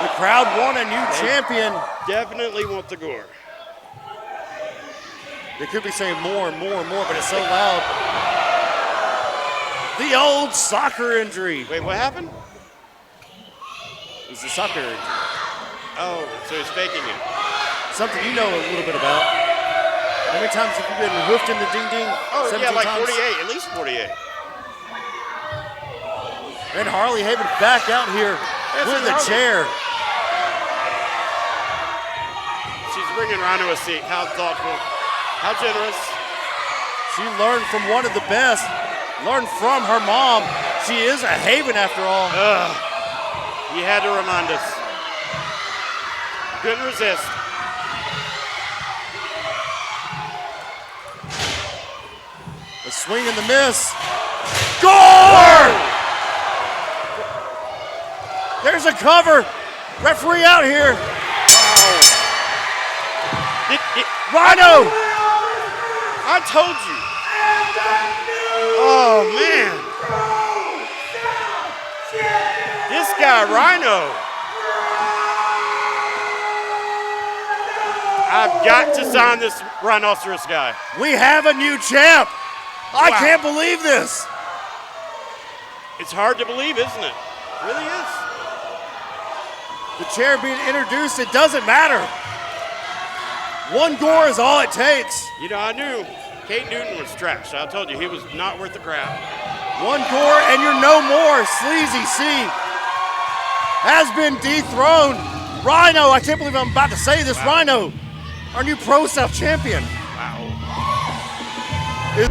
The crowd want a new champion. Definitely want the gore. They could be saying more and more and more, but it's so loud. The old soccer injury. Wait, what happened? It was a soccer injury. Oh, so he's faking it. Something you know a little bit about. How many times have you been hoofed in the ding-ding? Oh, 17 yeah, like times? 48, at least 48. And Harley Haven back out here with a Harley. chair. She's bringing Rhino a seat. How thoughtful. How generous. She learned from one of the best. Learned from her mom. She is a Haven after all. You had to remind us. Couldn't resist. A swing and the miss. Gore! There's a cover. Referee out here. Rhino! I told you. Oh, man. This guy, Rhino. I've got to sign this rhinoceros guy. We have a new champ. I Wow. can't believe this. It's hard to believe, isn't it? It really is. The chair being introduced, it doesn't matter. One gore is all it takes. You know, I knew Kate Newton was trash. I told you he was not worth the crowd. One gore and you're no more. Sleazy C has been dethroned. Rhino, I can't believe I'm about to say this. Wow. Rhino, our new ProSouth champion. Wow. Is